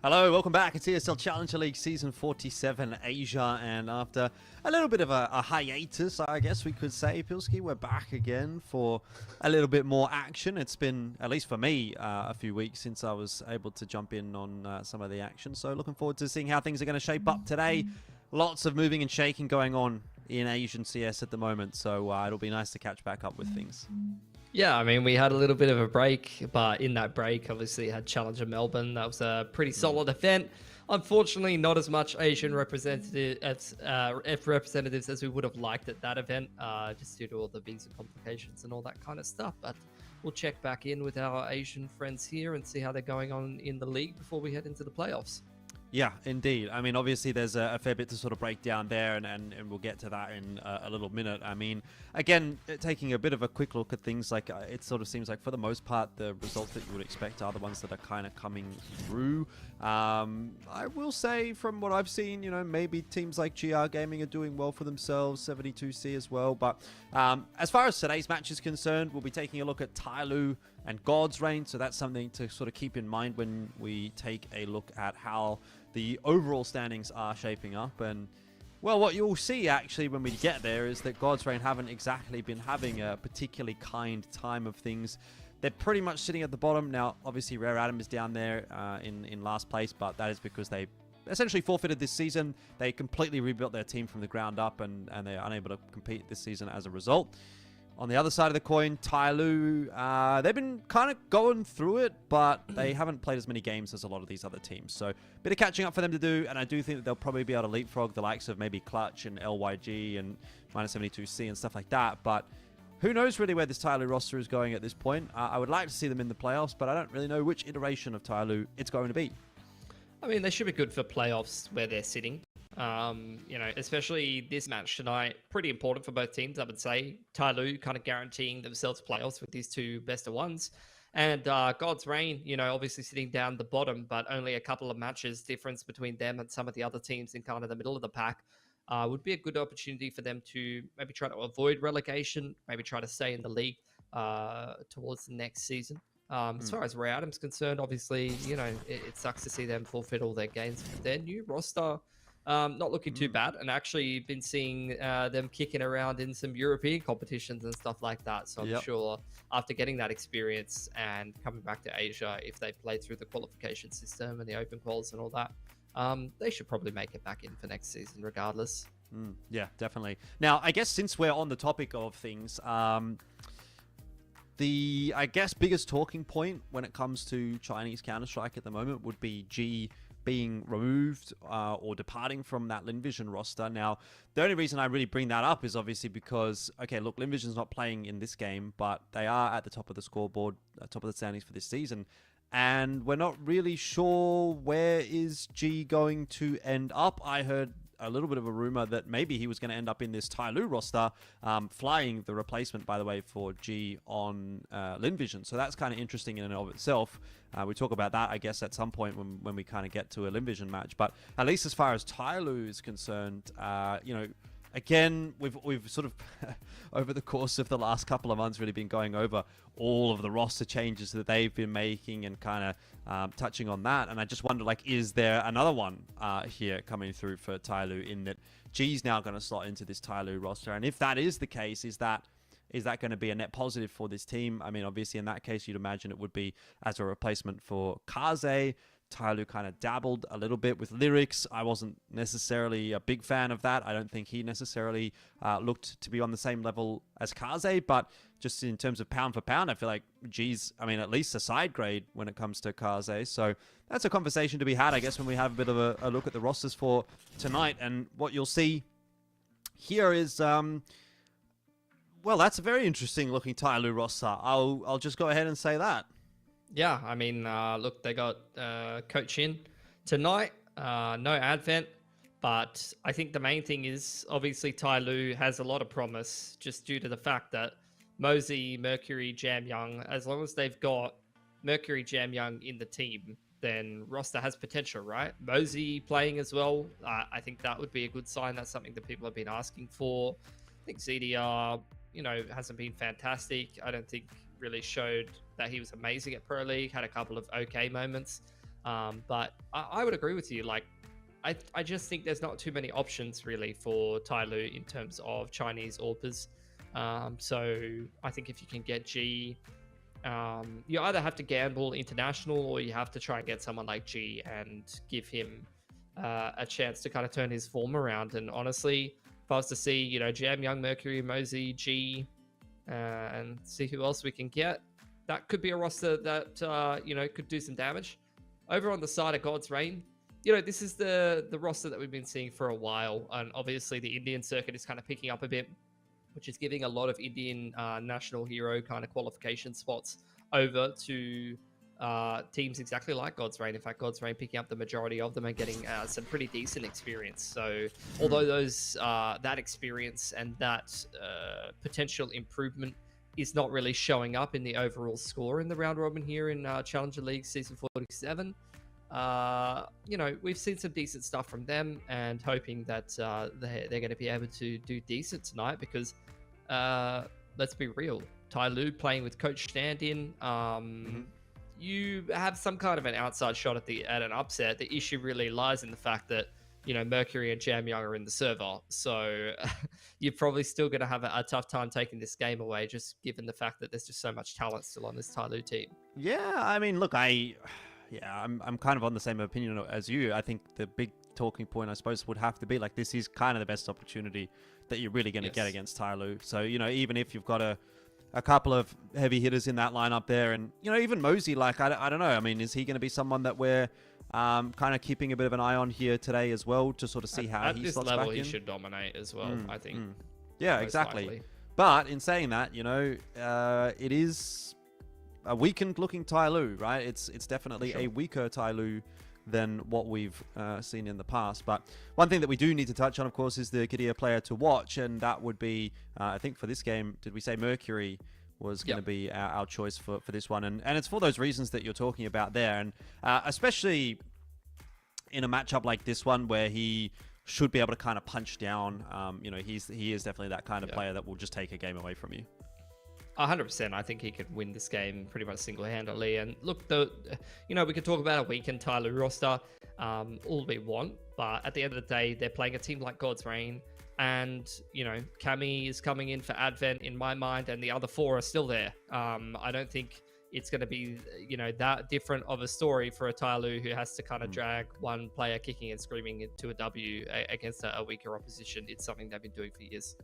Hello, welcome back. It's ESL Challenger League Season 47 Asia, and after a little bit of a hiatus, I guess we could say, Pilski, we're back again for a little bit more action. It's been, at least for me, a few weeks since I was able to jump in on some of the action, so looking forward to seeing how things are going to shape up today. Lots of moving and shaking going on in Asian CS at the moment, so it'll be nice to catch back up with things. Yeah, I mean, we had a little bit of a break, but in that break, obviously, had Challenger Melbourne. That was a pretty solid event. Unfortunately, not as much Asian representatives as we would have liked at that event, just due to all the visa complications and all that kind of stuff. But we'll check back in with our Asian friends here and see how they're going on in the league before we head into the playoffs. Yeah, indeed. I mean, obviously, there's a fair bit to sort of break down there, and we'll get to that in a little minute. I mean, again, taking a bit of a quick look at things, like it sort of seems like for the most part, the results that you would expect are the ones that are kind of coming through. I will say, from what I've seen, you know, maybe teams like GR Gaming are doing well for themselves, 72C as well. But as far as today's match is concerned, we'll be taking a look at Tyloo and God's Reign, so that's something to sort of keep in mind when we take a look at how the overall standings are shaping up. And well, what you'll see actually when we get there is that God's Reign haven't exactly been having a particularly kind time of things. They're pretty much sitting at the bottom now. Obviously, Rare Adam is down there in last place, but that is because they essentially forfeited this season. They completely rebuilt their team from the ground up, and they're unable to compete this season as a result. On the other side of the coin, Tyloo, they've been kind of going through it, but they haven't played as many games as a lot of these other teams. So, a bit of catching up for them to do, and I do think that they'll probably be able to leapfrog the likes of maybe Clutch and LYG and -72C and stuff like that. But who knows really where this Tyloo roster is going at this point. I would like to see them in the playoffs, but I don't really know which iteration of Tyloo it's going to be. I mean, they should be good for playoffs where they're sitting. You know, especially this match tonight, pretty important for both teams, I would say. Tyloo kind of guaranteeing themselves playoffs with these two best of ones. And God's Reign, you know, obviously sitting down the bottom, but only a couple of matches difference between them and some of the other teams in kind of the middle of the pack. Would be a good opportunity for them to maybe try to avoid relegation, maybe try to stay in the league towards the next season. As far as Rare Adam's concerned, obviously, you know, it sucks to see them forfeit all their games. But their new roster Not looking too bad, and actually been seeing them kicking around in some European competitions and stuff like that. So I'm sure after getting that experience and coming back to Asia, if they play through the qualification system and the open quals and all that, they should probably make it back in for next season regardless. Yeah, definitely. Now, I guess since we're on the topic of things, the, I guess, biggest talking point when it comes to Chinese Counter-Strike at the moment would be G being removed or departing from that LinVision roster. Now, the only reason I really bring that up is obviously because, okay, look, LinVision's not playing in this game, but they are at the top of the scoreboard, top of the standings for this season. And we're not really sure where is G going to end up. I heard a little bit of a rumor that maybe he was going to end up in this Tyloo roster, flying the replacement, by the way, for G on LinVision. So that's kind of interesting in and of itself. We talk about that, I guess, at some point when we kind of get to a LinVision match. But at least as far as Tyloo is concerned, you know, again, we've sort of, over the course of the last couple of months, really been going over all of the roster changes that they've been making and kind of touching on that. And I just wonder, like, is there another one here coming through for Tyloo in that G's now going to slot into this Tyloo roster? And if that is the case, is that going to be a net positive for this team? I mean, obviously, in that case, you'd imagine it would be as a replacement for Kaze. Tyloo kind of dabbled a little bit with lyrics. I wasn't necessarily a big fan of that. I don't think he necessarily looked to be on the same level as Kaze, but just in terms of pound for pound, I feel like G's, I mean, at least a side grade when it comes to Kaze. So that's a conversation to be had, I guess, when we have a bit of a look at the rosters for tonight. And what you'll see here is, well, that's a very interesting looking Tyloo roster. I'll just go ahead and say that. Yeah, I mean, look, they got Coach in tonight, no Advent, but I think the main thing is obviously Tyloo has a lot of promise just due to the fact that Mosey, Mercury, Jam Young, as long as they've got Mercury, Jam Young in the team, then roster has potential, right? Mosey playing as well, I think that would be a good sign. That's something that people have been asking for. I think ZDR, you know, hasn't been fantastic. I don't think really showed that he was amazing at Pro League, had a couple of okay moments. But I would agree with you. Like, I just think there's not too many options really for Tyloo in terms of Chinese AWPers. So I think if you can get G, you either have to gamble international or you have to try and get someone like G and give him a chance to kind of turn his form around. And honestly, if I was to see, you know, Jam, Young, Mercury, Mosey, G, and see who else we can get, that could be a roster that, you know, could do some damage. Over on the side of God's Reign, you know, this is the roster that we've been seeing for a while. And obviously the Indian circuit is kind of picking up a bit, which is giving a lot of Indian national hero kind of qualification spots over to teams exactly like God's Reign. In fact, God's Reign picking up the majority of them and getting some pretty decent experience. So although those that experience and that potential improvement is not really showing up in the overall score in the round robin here in Challenger League Season 47, you know, we've seen some decent stuff from them and hoping that they're going to be able to do decent tonight because let's be real, Tyloo playing with Coach stand-in, you have some kind of an outside shot at an upset. The issue really lies in the fact that, you know, Mercury and Jam Young are in the server. So you're probably still going to have a tough time taking this game away, just given the fact that there's just so much talent still on this Tyloo team. Yeah, I mean, look, I'm kind of on the same opinion as you. I think the big talking point, I suppose, would have to be like, this is kind of the best opportunity that you're really going to get against Tyloo. So, you know, even if you've got a couple of heavy hitters in that lineup there, and, you know, even Mosey, like, I don't know. I mean, is he going to be someone that we're kind of keeping a bit of an eye on here today as well to sort of see how he slots back in? At this level, he should dominate as well, I think. Yeah, exactly. Likely. But in saying that, you know, it is a weakened-looking Tyloo, right? It's definitely a weaker Tyloo than what we've seen in the past. But one thing that we do need to touch on, of course, is the Kadir player to watch, and that would be, I think for this game, did we say Mercury was going to be our choice for this one? And it's for those reasons that you're talking about there, and especially in a matchup like this one where he should be able to kind of punch down. You know, he is definitely that kind of player that will just take a game away from you. 100%. I think he could win this game pretty much single-handedly. And look, you know, we could talk about a weakened Tyloo roster. all we want. But at the end of the day, they're playing a team like God's Reign. And, Cammy is coming in for Advent in my mind, and the other four are still there. I don't think it's going to be, that different of a story for a Tyloo who has to kind of drag one player kicking and screaming into a W against a weaker opposition. It's something they've been doing for years.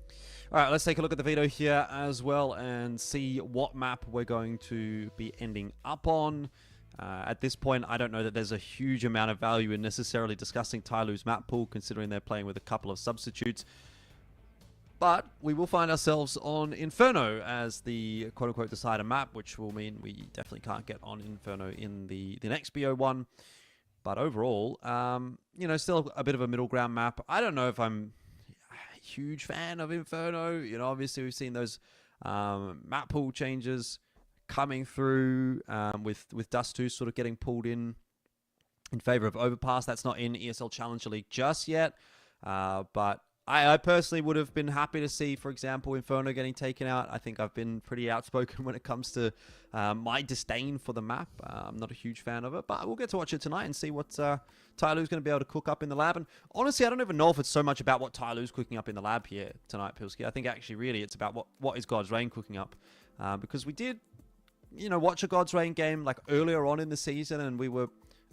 All right, let's take a look at the video here as well and see what map we're going to be ending up on. At this point, I don't know that there's a huge amount of value in necessarily discussing Tyloo's map pool, considering they're playing with a couple of substitutes. But we will find ourselves on Inferno as the quote-unquote decider map, which will mean we definitely can't get on Inferno in the next BO1. But overall, still a bit of a middle ground map. I don't know if I'm a huge fan of Inferno. Obviously we've seen those map pool changes coming through with Dust 2 sort of getting pulled in favor of Overpass. That's not in ESL Challenger League just yet, but I personally would have been happy to see, for example, Inferno getting taken out. I think I've been pretty outspoken when it comes to my disdain for the map. I'm not a huge fan of it, but we'll get to watch it tonight and see what Tyloo's going to be able to cook up in the lab. And honestly, I don't even know if it's so much about what Tyloo's cooking up in the lab here tonight, Pilsky. I think actually really it's about what is God's Reign cooking up. Because we did, watch a God's Reign game like earlier on in the season, and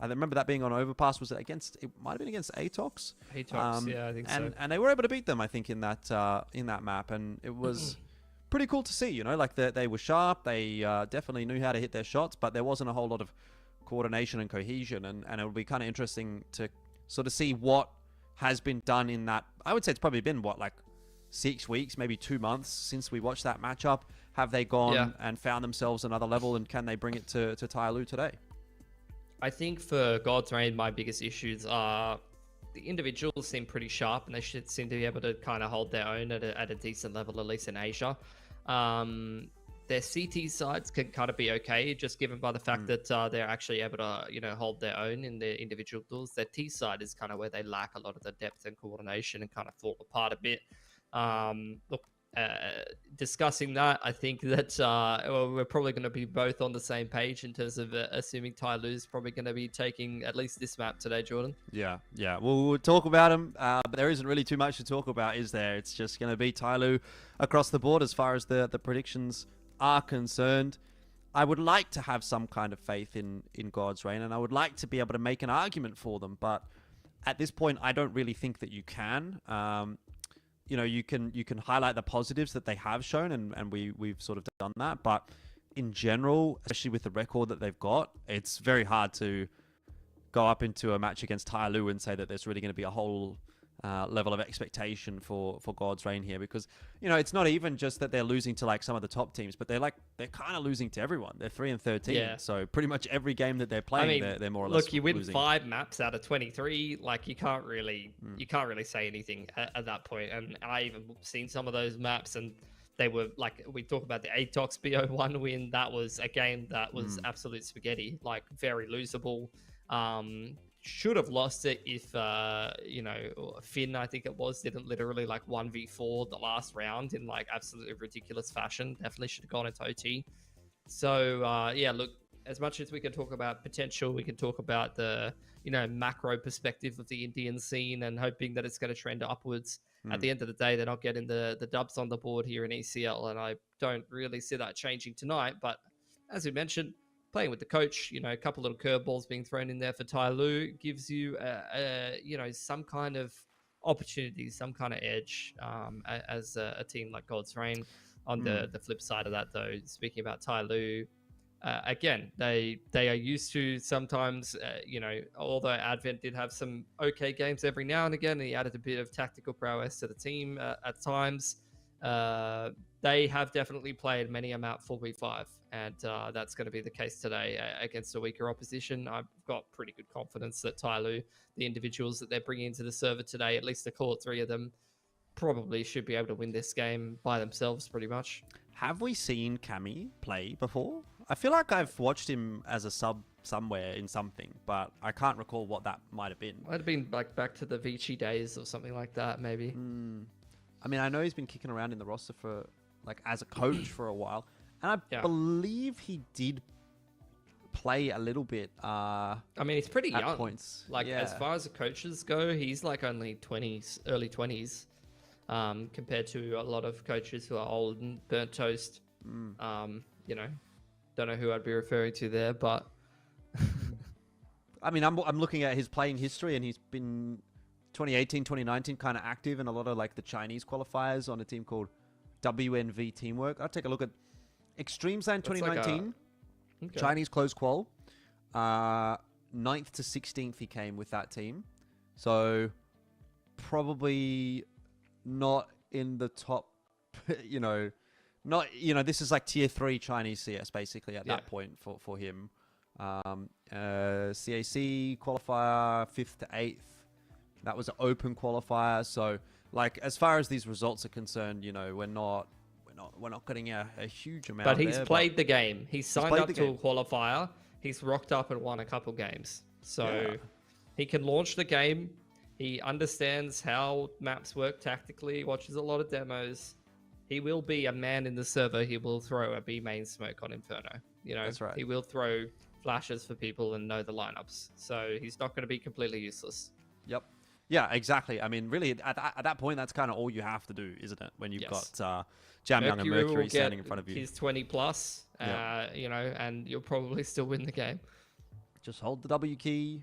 I remember that being on Overpass. Was it against? It might have been against Atox. Atox, yeah, I think so. And they were able to beat them, I think, in that map, and it was pretty cool to see. Like they were sharp. They definitely knew how to hit their shots, but there wasn't a whole lot of coordination and cohesion, and it would be kind of interesting to sort of see what has been done in that. I would say it's probably been like 6 weeks, maybe 2 months since we watched that matchup. Have they gone and found themselves another level, and can they bring it to Tyloo today? I think for God's Reign, my biggest issues are the individuals seem pretty sharp, and they should seem to be able to kind of hold their own at a decent level, at least in Asia. Their CT sides can kind of be okay, just given by the fact that they're actually able to, hold their own in their individual duels. Their T side is kind of where they lack a lot of the depth and coordination and kind of fall apart a bit. Discussing that, I think that we're probably going to be both on the same page in terms of assuming Tyloo's probably going to be taking at least this map today, Jordan. Yeah. We'll talk about him, but there isn't really too much to talk about, is there? It's just going to be Tyloo across the board as far as the predictions are concerned. I would like to have some kind of faith in God's Reign, and I would like to be able to make an argument for them, but at this point, I don't really think that you can. You can highlight the positives that they have shown, and we've sort of done that. But in general, especially with the record that they've got, it's very hard to go up into a match against Tyloo and say that there's really going to be a whole level of expectation for God's Reign here, because it's not even just that they're losing to like some of the top teams, but they're kind of losing to everyone. They're 3-13, so pretty much every game that they're playing, they're more or less. Look, you win losing. 5 maps out of 23, like you can't really say anything at that point. And I even seen some of those maps, and they were like, we talk about the Atox BO1 win. That was a game that was absolute spaghetti, like very losable. Should have lost it if Finn, I think it was, didn't literally like 1v4 the last round in like absolutely ridiculous fashion. Definitely should have gone into OT. So look, as much as we can talk about potential, we can talk about the macro perspective of the Indian scene and hoping that it's going to trend upwards. At the end of the day, they're not getting the dubs on the board here in ECL, and I don't really see that changing tonight. But as we mentioned, playing with the coach, a couple little curveballs being thrown in there for Tyloo gives you, some kind of opportunity, some kind of edge as a team like God's Reign. On the flip side of that, though, speaking about Tyloo, again, they are used to sometimes, although Advent did have some okay games every now and again, and he added a bit of tactical prowess to the team at times. They have definitely played many a map 4v5, and that's going to be the case today against a weaker opposition. I've got pretty good confidence that Tyloo, the individuals that they're bringing into the server today, at least the core 3 of them, probably should be able to win this game by themselves pretty much. Have we seen Cammy play before? I feel like I've watched him as a sub somewhere in something, but I can't recall what that might have been. Might have been like back to the Vici days or something like that, maybe. I mean, I know he's been kicking around in the roster for, like, as a coach for a while, and I believe he did play a little bit. I mean, he's pretty young. Points. Like, as far as the coaches go, he's like only 20s, early 20s, compared to a lot of coaches who are old and burnt toast. You know, don't know who I'd be referring to there, but I mean, I'm looking at his playing history, and he's been 2018, 2019 kind of active in a lot of like the Chinese qualifiers on a team called WNV Teamwork. I'll take a look at Extreme Zone 2019. Okay. Chinese close qual. 9th to 16th he came with that team. So probably not in the top, this is like tier 3 Chinese CS basically at that point for him. CAC qualifier 5th to 8th. That was an open qualifier. So like as far as these results are concerned, we're not getting a huge amount. But he's played the game. He's signed up to a qualifier. He's rocked up and won a couple games. So he can launch the game. He understands how maps work tactically, watches a lot of demos. He will be a man in the server. He will throw a B main smoke on Inferno. That's right. He will throw flashes for people and know the lineups. So he's not going to be completely useless. Yep. Yeah, exactly. I mean, really, at that point, that's kind of all you have to do, isn't it? When you've got Jam Young and Mercury standing in front of you. He's 20 plus, and you'll probably still win the game. Just hold the W key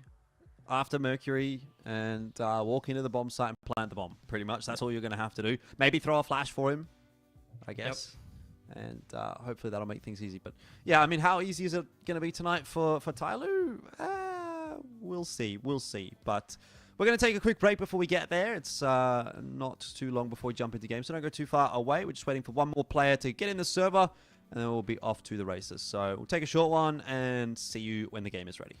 after Mercury and walk into the bomb site and plant the bomb. Pretty much, that's all you're going to have to do. Maybe throw a flash for him, I guess. Yep. And hopefully that'll make things easy. But yeah, I mean, how easy is it going to be tonight for Tyloo? We'll see. But we're going to take a quick break before we get there. It's not too long before we jump into games, so don't go too far away. We're just waiting for one more player to get in the server, and then we'll be off to the races. So we'll take a short one and see you when the game is ready.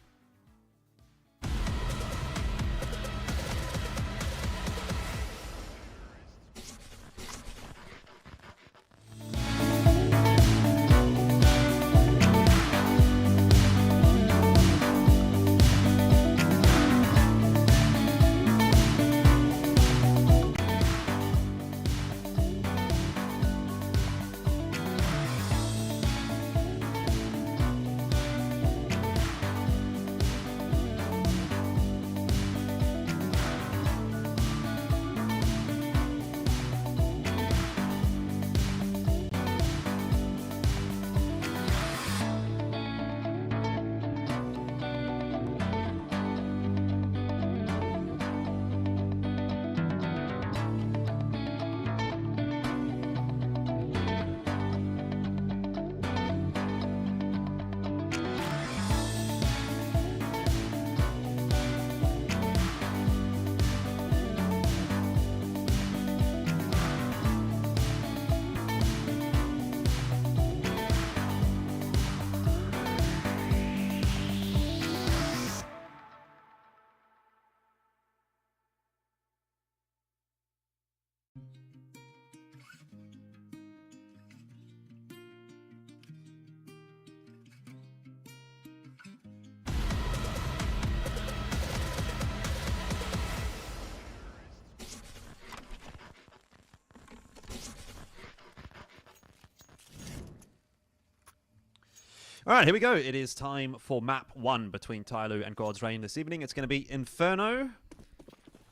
All right, here we go. It is time for map 1 between Tyloo and God's Reign this evening. It's going to be Inferno.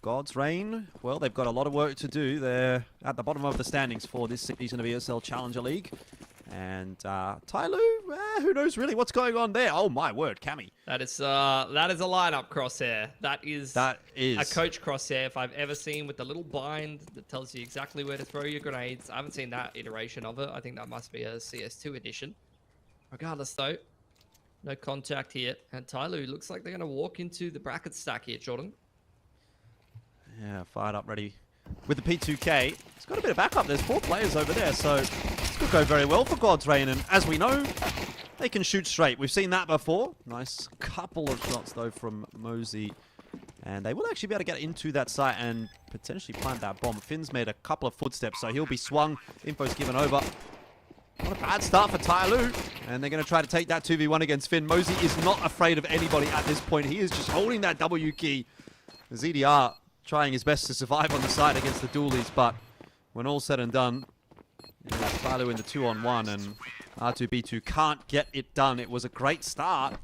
God's Reign, well, they've got a lot of work to do. They're at the bottom of the standings for this season of ESL Challenger League. And Tyloo, who knows really what's going on there? Oh, my word, Cammy. That is a lineup crosshair. That is a coach crosshair if I've ever seen, with the little bind that tells you exactly where to throw your grenades. I haven't seen that iteration of it. I think that must be a CS2 edition. Regardless, though, no contact here. And Tyloo looks like they're going to walk into the bracket stack here, Jordan. Yeah, fired up, ready with the P2K. It's got a bit of backup. There's 4 players over there, so this could go very well for God's Reign. And as we know, they can shoot straight. We've seen that before. Nice couple of shots, though, from Mosey. And they will actually be able to get into that site and potentially plant that bomb. Finn's made a couple of footsteps, so he'll be swung. Info's given over. Not a bad start for Tyloo. And they're going to try to take that 2v1 against Finn. Mosey is not afraid of anybody at this point. He is just holding that W key. ZDR trying his best to survive on the side against the dualies, but when all said and done, Tyloo in the 2-on-1, and R2B2 can't get it done. It was a great start,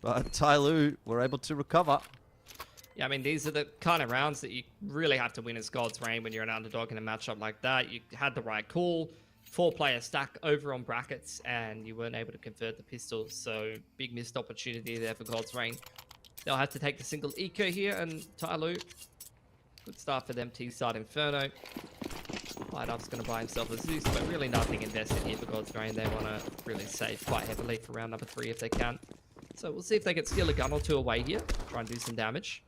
But Tyloo were able to recover. Yeah, I mean, these are the kind of rounds that you really have to win as God's Reign when you're an underdog in a matchup like that. You had the right call, 4-player stack over on brackets, and you weren't able to convert the pistols. So big missed opportunity there for God's Reign. They'll have to take the single eco here, and Tyloo, good start for them. T-side Inferno. Light Up's going to buy himself a Zeus, but really nothing invested here for God's Reign. They want to really save quite heavily for round number 3 if they can. So we'll see if they can steal a gun or two away here, try and do some damage.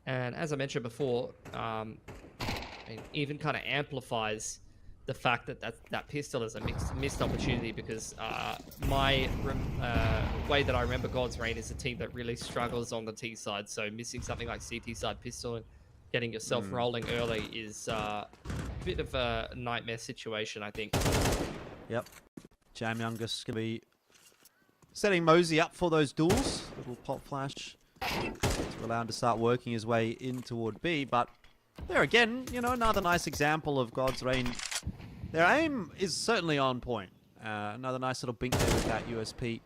And as I mentioned before, it even kind of amplifies the fact that that pistol is a missed opportunity, because my way that I remember God's Reign is a team that really struggles on the T side. So missing something like CT side pistol and getting yourself rolling early is a bit of a nightmare situation, I think. Yep. Jam Youngest going to be setting Mosey up for those duels. Little pop flash to allow him to start working his way in toward B. But there again, you know, another nice example of God's Reign. Their aim is certainly on point. Another nice little bink there with that USP.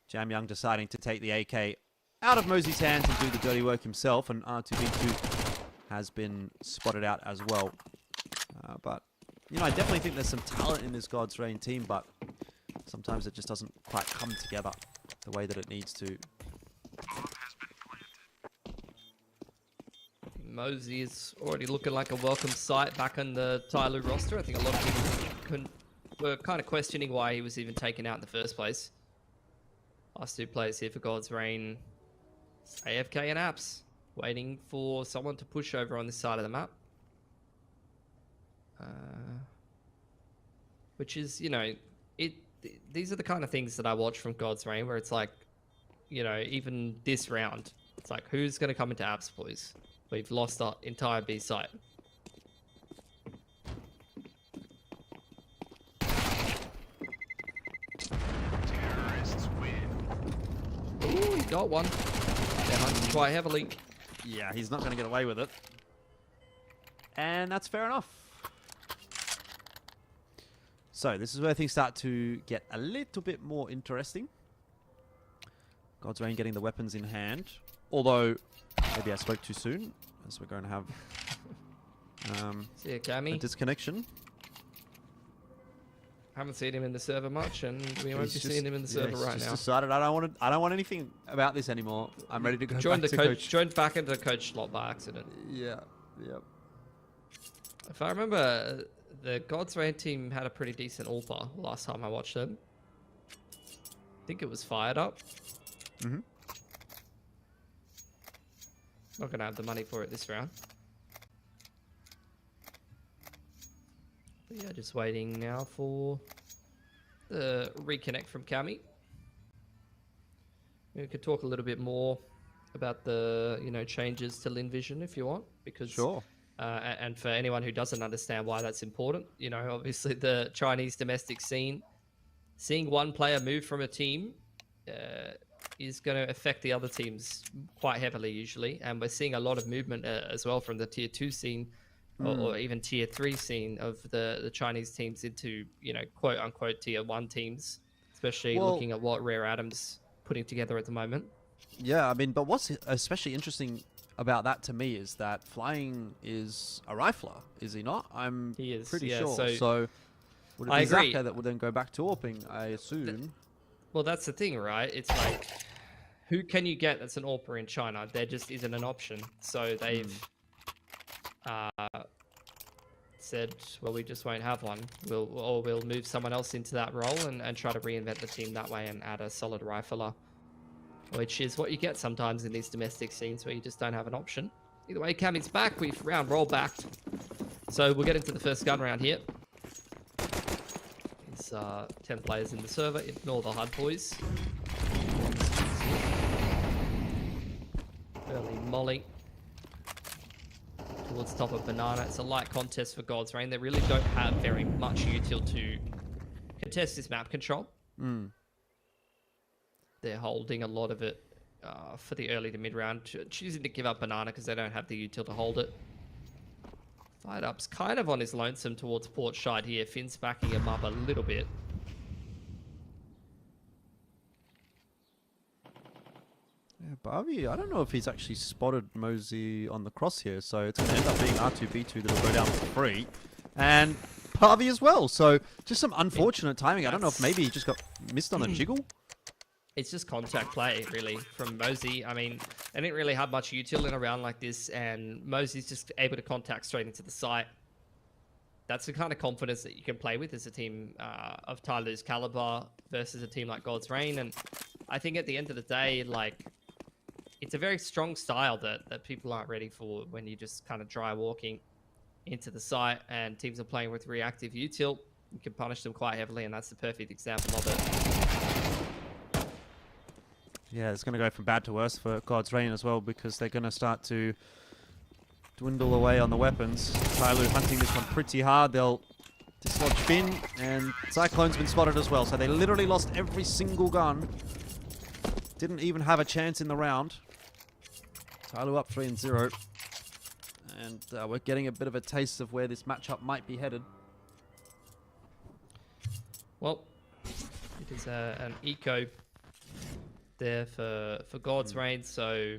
Jam Young deciding to take the AK out of Mosey's hands and do the dirty work himself. And R2B2 has been spotted out as well. But, you know, I definitely think there's some talent in this God's Reign team, but sometimes it just doesn't quite come together the way that it needs to. Mosey is already looking like a welcome sight back on the Tyloo roster. I think a lot of people were kind of questioning why he was even taken out in the first place. Last 2 players here for God's Reign. AFK and Apps, waiting for someone to push over on this side of the map. Which is, you know, these are the kind of things that I watch from God's Reign, where it's like, you know, even this round, it's like, who's going to come into Apps, boys? We've lost our entire B site. Terrorists win. Ooh, he got one. They're hunting quite heavily. Yeah, he's not going to get away with it. And that's fair enough. So this is where things start to get a little bit more interesting. God's Reign getting the weapons in hand. Although, maybe I spoke too soon, as we're going to have See ya, Cammy. a disconnection. Haven't seen him in the server much, and we won't be seeing him in the server right now. Decided I don't want anything about this anymore. I'm ready to go back to coach. Joined back into the coach slot by accident. Yeah, yep. If I remember, the God's Reign team had a pretty decent AWPer last time I watched them. I think it was fired up. Mm-hmm. Not going to have the money for it this round. But yeah, just waiting now for the reconnect from Cammy. We could talk a little bit more about the, you know, changes to Lin Vision if you want, because Sure. And for anyone who doesn't understand why that's important, you know, obviously the Chinese domestic scene, seeing one player move from a team is going to affect the other teams quite heavily usually. And we're seeing a lot of movement as well from the tier 2 scene or even tier 3 scene of the Chinese teams into, you know, quote unquote tier 1 teams, especially looking at what Rare Adam's putting together at the moment. Yeah, I mean, but what's especially interesting about that to me is that Flying is a rifler, is he not? He is, pretty yeah, sure. So would it I be agree. Zaka that would then go back to AWPing, I assume? Well, that's the thing, right? It's like, who can you get that's an AWPer in China? There just isn't an option. So they've said, well, we just won't have one. We'll move someone else into that role and try to reinvent the team that way and add a solid rifler, which is what you get sometimes in these domestic scenes where you just don't have an option. Either way, Cammy's back. We've round roll backed. So we'll get into the first gun round here. It's 10 players in the server. Ignore the HUD boys. Early molly towards top of Banana. It's a light contest for God's Reign. They really don't have very much util to contest this map control. They're holding a lot of it for the early to mid round, choosing to give up Banana because they don't have the util to hold it. Fired Up's kind of on his lonesome towards port side here. Finn's backing him up a little bit. Yeah, Barbie, I don't know if he's actually spotted Mosey on the cross here, so it's going to end up being R2B2 that'll go down for free. And Barbie as well, so just some unfortunate timing. I don't know if maybe he just got missed on the jiggle. It's just contact play, really, from Mosey. I mean, they didn't really have much util in a round like this, and Mosey's just able to contact straight into the site. That's the kind of confidence that you can play with as a team of Tyloo's caliber versus a team like God's Reign. And I think at the end of the day, like, it's a very strong style that people aren't ready for when you just kind of dry walking into the site and teams are playing with reactive util. You can punish them quite heavily, and that's the perfect example of it. Yeah, it's going to go from bad to worse for God's Reign as well, because they're going to start to dwindle away on the weapons. Tyloo hunting this one pretty hard. They'll dislodge Finn, and Cyclone's been spotted as well, so they literally lost every single gun. Didn't even have a chance in the round. Tyloo up 3-0. And we're getting a bit of a taste of where this matchup might be headed. Well, it is an eco there for God's Reign, so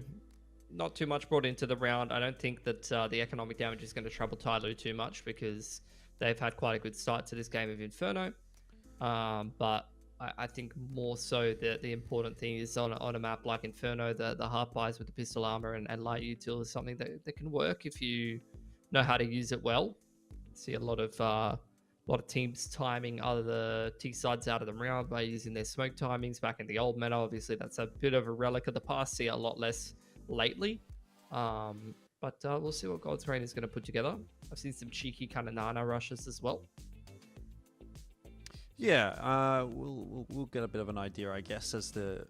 not too much brought into the round. I don't think that the economic damage is going to trouble Tyloo too much, because they've had quite a good start to this game of Inferno. But I think more so the important thing is on a map like Inferno, the half buys with the pistol armor and light util is something that can work if you know how to use it well. See a lot of teams timing other T sides out of the round by using their smoke timings back in the old meta. Obviously, that's a bit of a relic of the past. See a lot less lately. But we'll see what God's Reign is going to put together. I've seen some cheeky kind of Nana rushes as well. Yeah, we'll get a bit of an idea, I guess, as the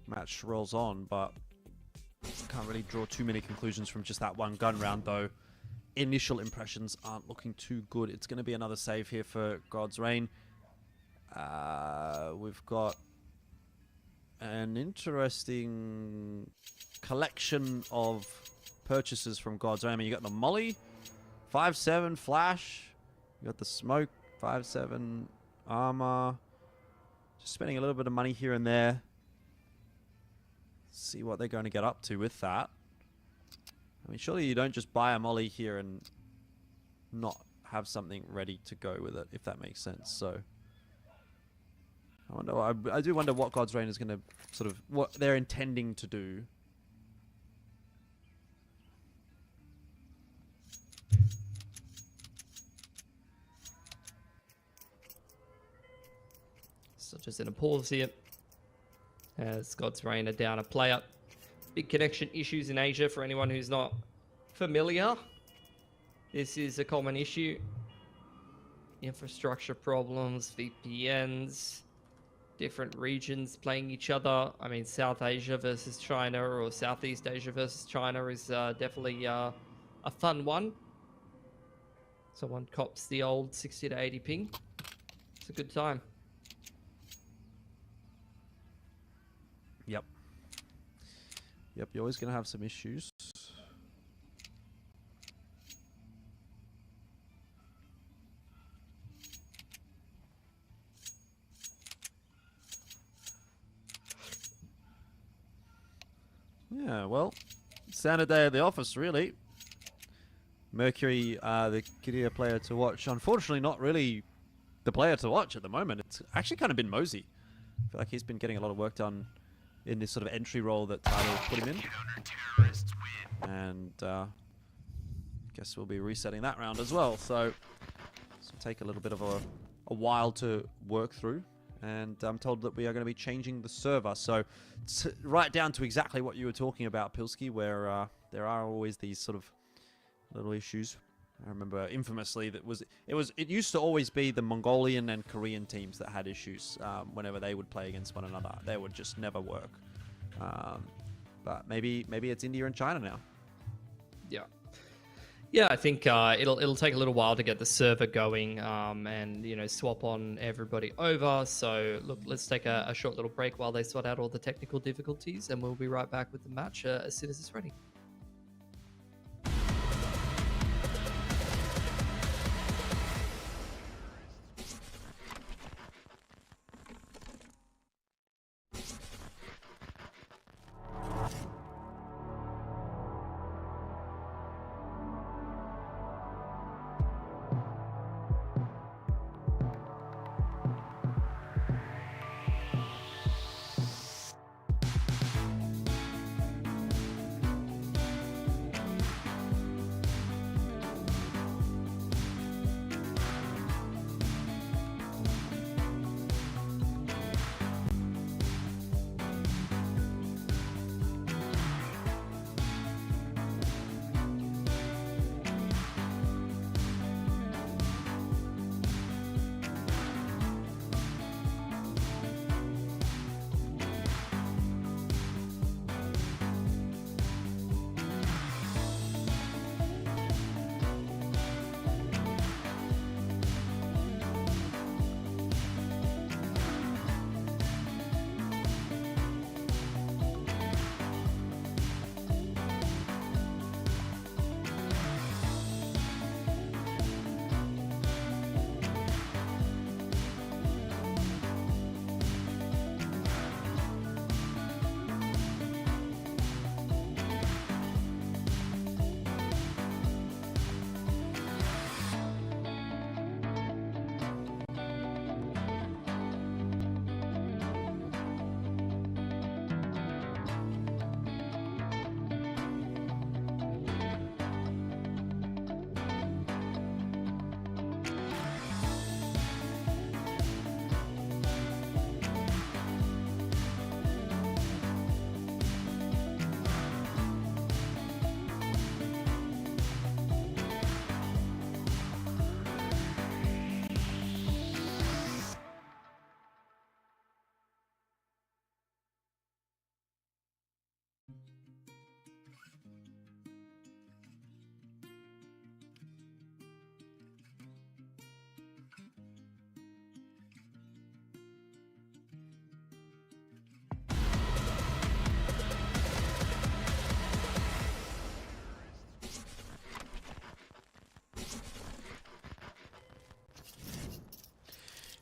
match rolls on, but can't really draw too many conclusions from just that one gun round, though. Initial impressions aren't looking too good. It's going to be another save here for God's Reign. We've got an interesting collection of purchases from God's Reign. I mean, you got the Molly, 5.7 flash, you got the smoke, 5.7 armor. Just spending a little bit of money here and there. See what they're going to get up to with that. I mean, surely you don't just buy a Molly here and not have something ready to go with it, if that makes sense. So I do wonder what God's Reign is going to sort of, what they're intending to do. So just in a pause here, as God's Reign are down a player. Big connection issues in Asia for anyone who's not familiar. This is a common issue. Infrastructure problems, VPNs, different regions playing each other. I mean, South Asia versus China, or Southeast Asia versus China is definitely a fun one. Someone cops the old 60 to 80 ping. It's a good time. Yep, you're always going to have some issues. Yeah, well, standard day at the office, really. Mercury, the Kidia player to watch. Unfortunately, not really the player to watch at the moment. It's actually kind of been Mosey. I feel like he's been getting a lot of work done in this sort of entry role that Tyloo put him in. And guess we'll be resetting that round as well. So this will take a little bit of a while to work through. And I'm told that we are going to be changing the server. So right down to exactly what you were talking about, Pilski, where there are always these sort of little issues. I remember infamously that it used to always be the Mongolian and Korean teams that had issues whenever they would play against one another. They would just never work. But maybe it's India and China now. Yeah, I think it'll take a little while to get the server going and swap on everybody over. So look, let's take a short little break while they sort out all the technical difficulties, and we'll be right back with the match as soon as it's ready.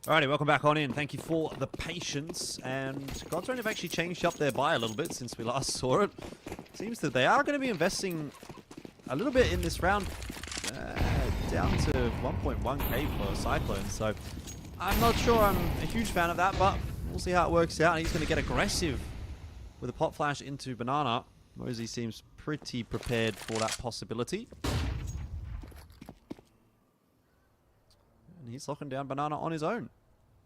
Alrighty, welcome back on in. Thank you for the patience. And God's Reign have actually changed up their buy a little bit since we last saw it. Seems that they are going to be investing a little bit in this round, down to 1.1k for Cyclone. So I'm not sure I'm a huge fan of that, but we'll see how it works out. He's going to get aggressive with a pop flash into Banana. Mosey seems pretty prepared for that possibility. And he's locking down Banana on his own.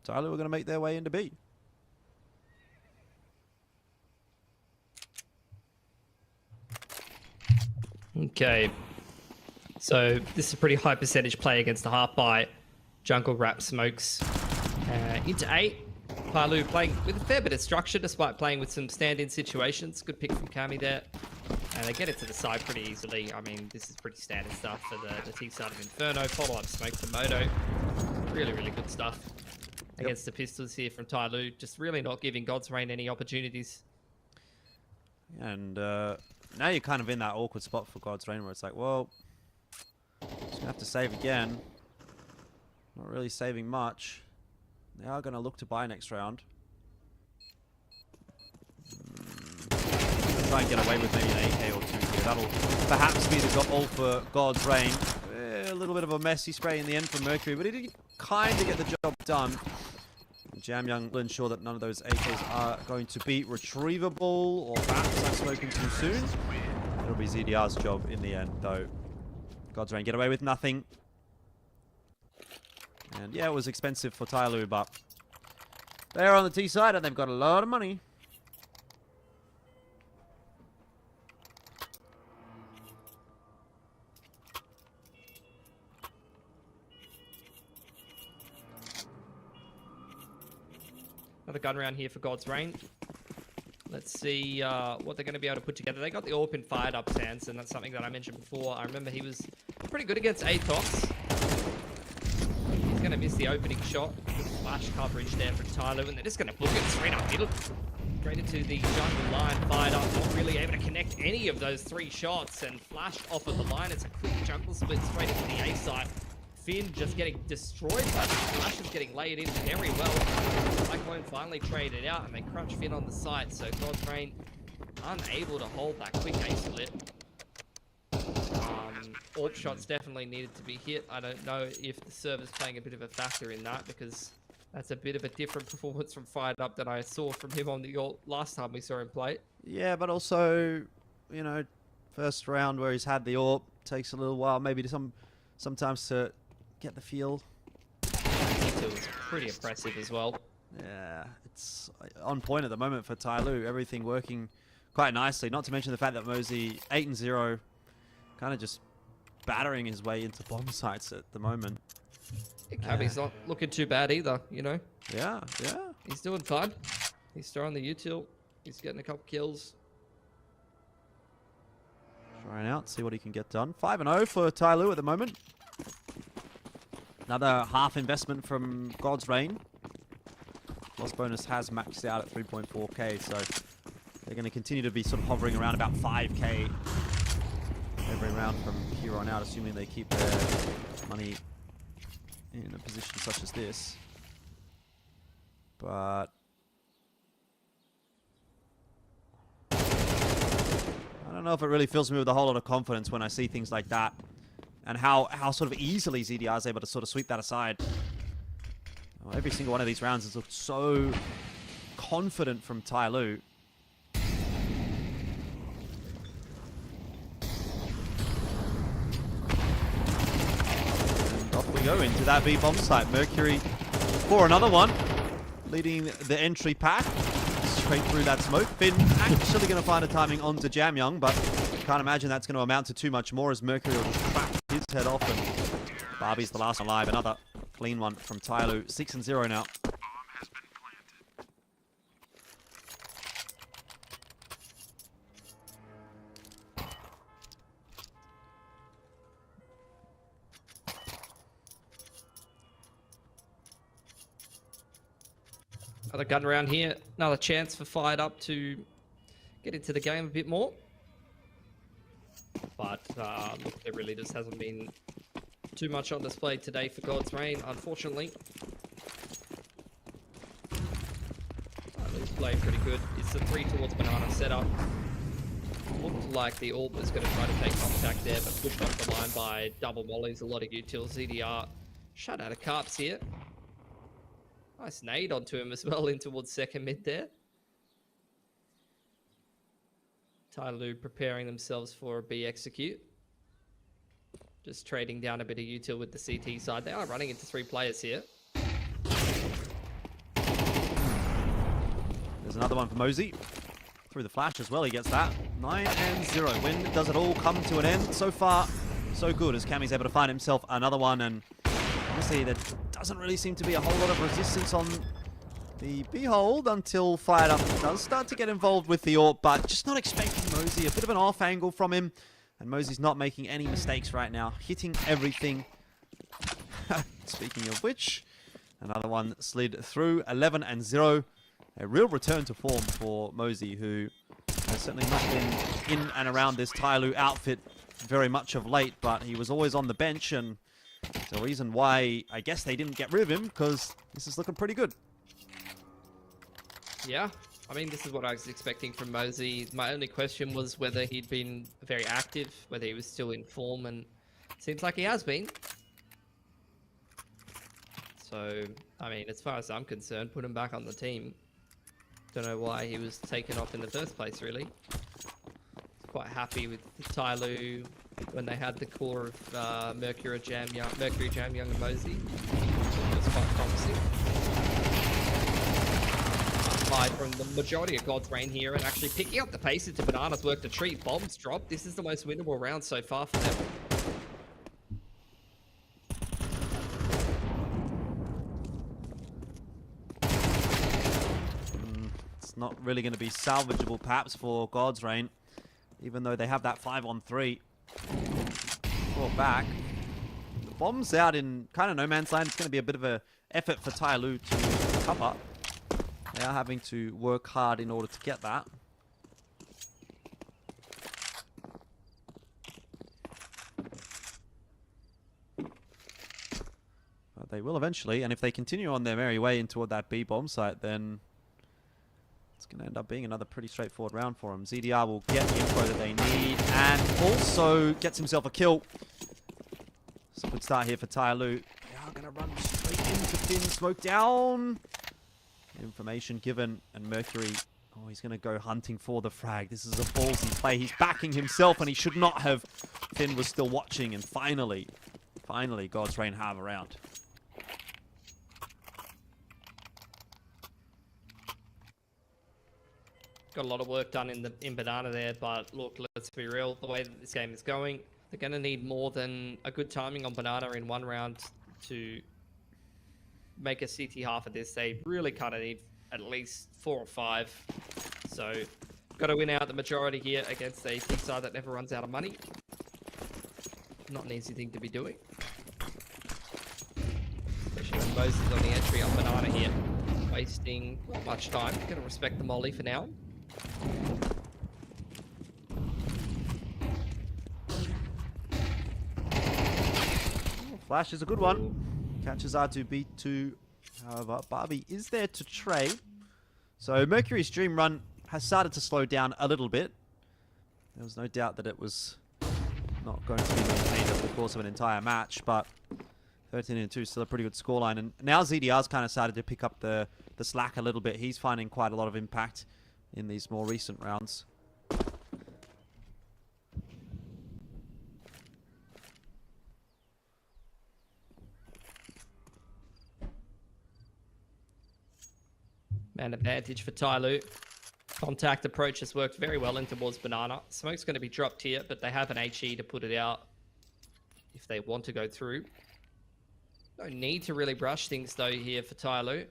Tyloo are going to make their way into B. Okay. So this is a pretty high percentage play against the half buy. Jungle wrap smokes into 8. Tyloo playing with a fair bit of structure despite playing with some stand-in situations. Good pick from Kami there. And they get it to the side pretty easily. I mean, this is pretty standard stuff for the T side of Inferno. Follow-up smoke for Moto. Really, really good stuff against the pistols here from Tyloo. Just really not giving God's Reign any opportunities. And now you're kind of in that awkward spot for God's Reign where it's like, well, just going to have to save again. Not really saving much. They are going to look to buy next round. Try and get away with maybe an AK or two here. That'll perhaps be the goal for God's Reign. A little bit of a messy spray in the end for Mercury, but he did kind of get the job done. Jam Young will ensure that none of those AKs are going to be retrievable, or perhaps I'm smoking too soon. It'll be ZDR's job in the end, though. God's Reign get away with nothing. And yeah, it was expensive for Tyloo, but they're on the T side and they've got a lot of money. Another gun round here for God's Reign. Let's see what they're going to be able to put together. They got the AWP in fired up Sans, and that's something that I mentioned before. I remember he was pretty good against Atox. He's going to miss the opening shot. Good flash coverage there from Tyloo, and they're just going to book it straight up middle. Straight into the jungle line, fired up. Not really able to connect any of those 3 shots, and flash off of the line. It's a quick jungle split straight into the A side. Finn just getting destroyed, but Flash is getting laid in very well. Cyclone finally traded out, and they crunch Finn on the site, so God's Reign unable to hold that quick A split. AWP shots definitely needed to be hit. I don't know if the server's playing a bit of a factor in that, because that's a bit of a different performance from Fired Up than I saw from him on the last time we saw him play. Yeah, but also, you know, first round where he's had the AWP takes a little while, maybe to sometimes to get the feel. It was pretty impressive as well. Yeah, it's on point at the moment for Tyloo. Everything working quite nicely. Not to mention the fact that Mosey 8-0, kind of just battering his way into bomb sites at the moment. Kami's not looking too bad either, you know? Yeah, yeah. He's doing fine. He's throwing the util. He's getting a couple kills. Trying out, see what he can get done. 5-0 for Tyloo at the moment. Another half investment from God's Reign. Loss bonus has maxed out at 3.4k, so they're going to continue to be sort of hovering around about 5k every round from here on out, assuming they keep their money in a position such as this. But I don't know if it really fills me with a whole lot of confidence when I see things like that, and how sort of easily ZDR is able to sort of sweep that aside. Oh, every single one of these rounds has looked so confident from Tyloo. And off we go into that B bomb site. Mercury for another one, leading the entry pack straight through that smoke. Finn actually going to find a timing onto Jam Young, but can't imagine that's going to amount to too much more, as Mercury will just crack his head off, and Barbie's the last one alive. Another clean one from Tyloo. 6-0 now. Another gun round here. Another chance for Fired Up to get into the game a bit more. But look, there really just hasn't been too much on display today for God's Reign, unfortunately. playing pretty good. It's the 3 towards banana setup. Looked like the Orb was going to try to take contact there, but pushed off the line by double mollies. A lot of utils. ZDR shut out of Carps here. Nice nade onto him as well in towards second mid there. Tyloo preparing themselves for a B execute. Just trading down a bit of util with the CT side. They are running into 3 players here. There's another one for Mosey. Through the flash as well, he gets that. 9-0. When does it all come to an end? So far, so good as Cammy's able to find himself another one. And obviously, there doesn't really seem to be a whole lot of resistance on the B-hold until Fired Up does start to get involved with the AWP, but just not expecting Mosey. A bit of an off angle from him. And Mosey's not making any mistakes right now. Hitting everything. Speaking of which, another one slid through. 11-0. A real return to form for Mosey, who has certainly not been in and around this Tyloo outfit very much of late, but he was always on the bench, and it's the reason why I guess they didn't get rid of him, because this is looking pretty good. Yeah, I mean, this is what I was expecting from Mosey. My only question was whether he'd been very active, whether he was still in form, and it seems like he has been. So, I mean, as far as I'm concerned, put him back on the team. Don't know why he was taken off in the first place, really. Quite happy with Tyloo when they had the core of Mercury, Jam Young, and Mosey. It was quite promising. High from the majority of God's Reign here, and actually picking up the pace into Banana's work to treat. Bombs drop. This is the most winnable round so far for them. Not really going to be salvageable perhaps for God's Reign, even though they have that 5-on-3 brought back. The bomb's out in kind of no man's land. It's going to be a bit of an effort for Tyloo to cover. They are having to work hard in order to get that. But they will eventually, and if they continue on their merry way in toward that B bomb site, then it's going to end up being another pretty straightforward round for him. ZDR will get the info that they need and also gets himself a kill. So good start here for Tyloo. They are going to run straight into Finn. Smoke down. Information given, and Mercury, oh, he's going to go hunting for the frag. This is a ballsy play. He's backing himself, and he should not have. Finn was still watching, and finally, God's Reign have a round. Got a lot of work done in Banana there, but look, let's be real. The way that this game is going, they're going to need more than a good timing on Banana in one round to make a CT half of this. They really kind of need at least 4 or 5. So, got to win out the majority here against a team side that never runs out of money. Not an easy thing to be doing. Especially when Moses is on the entry on Banana here. Wasting not much time. Going to respect the molly for now. Flash is a good one. Catches R2B2. However, Barbie is there to trade. So Mercury's Dream Run has started to slow down a little bit. There was no doubt that it was not going to be maintained over the course of an entire match, but 13-2 is still a pretty good scoreline. And now ZDR's kind of started to pick up the slack a little bit. He's finding quite a lot of impact in these more recent rounds. Man advantage for Tyloo. Contact approach has worked very well in towards Banana. Smoke's going to be dropped here, but they have an HE to put it out if they want to go through. No need to really brush things though here for Tyloo.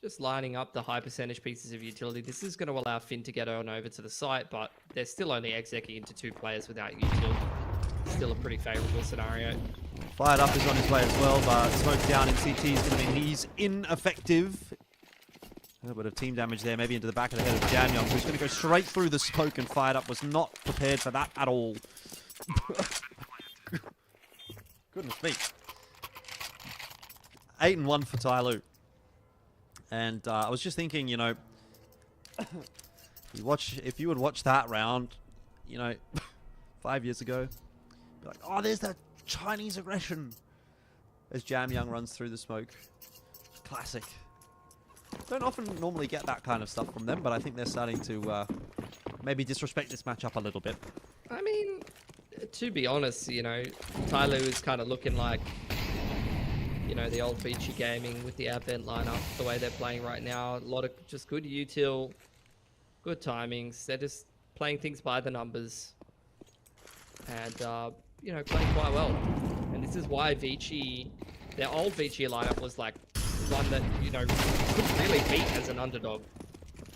Just lining up the high percentage pieces of utility. This is going to allow Finn to get on over to the site, but they're still only execing into 2 players without util. Still a pretty favorable scenario. Fired Up is on his way as well, but Smoke down in CT is going to mean he's ineffective. A little bit of team damage there, maybe into the back of the head of Jam Young, who's going to go straight through the smoke, and Fired Up was not prepared for that at all. Goodness me. 8-1 for Tyloo. And I was just thinking, you know, if you would watch that round, you know, 5 years ago, be like, oh, there's that Chinese aggression. As Jam Young runs through the smoke. Classic. Don't often normally get that kind of stuff from them, but I think they're starting to maybe disrespect this matchup a little bit. I mean, to be honest, you know, Tyloo is kind of looking like, you know, the old Beachy Gaming with the Advent lineup, the way they're playing right now. A lot of just good util, good timings. They're just playing things by the numbers. And, you know, playing quite well. And this is why Vici, their old Vici lineup was like one that, you know, couldn't really beat as an underdog.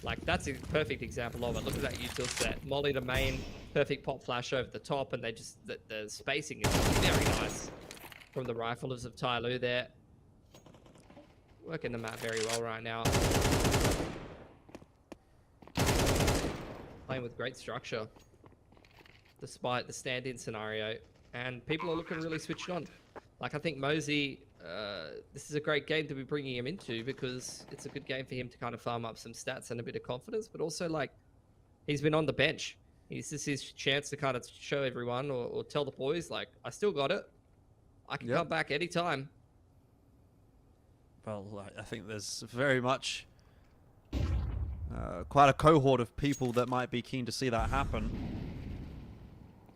Like, that's a perfect example of it. Look at that util set. Molly to main, perfect pop flash over the top, and they just, the spacing is very nice from the riflers of Tyloo there. Working the map very well right now. Playing with great structure, despite the stand-in scenario. And people are looking really switched on. Like, I think Mosey, this is a great game to be bringing him into because it's a good game for him to kind of farm up some stats and a bit of confidence, but also, like, he's been on the bench. This is his chance to kind of show everyone or tell the boys, like, I still got it. I can come back anytime. Well, I think there's very much quite a cohort of people that might be keen to see that happen.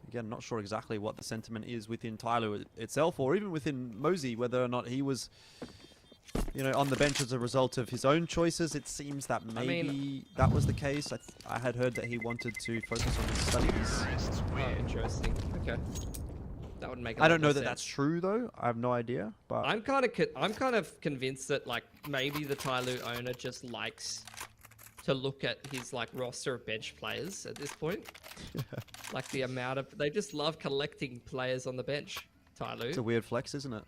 Again, not sure exactly what the sentiment is within Tyloo itself, or even within Mosey, whether or not he was, you know, on the bench as a result of his own choices. It seems that maybe that was the case. I had heard that he wanted to focus on his studies. Oh, interesting. Okay. That would make. I don't know that that's true though. I have no idea. But I'm kind of convinced that, like, maybe the Tyloo owner just likes to look at his, like, roster of bench players at this point. Like, the amount of, they just love collecting players on the bench. Tyloo. It's a weird flex, isn't it?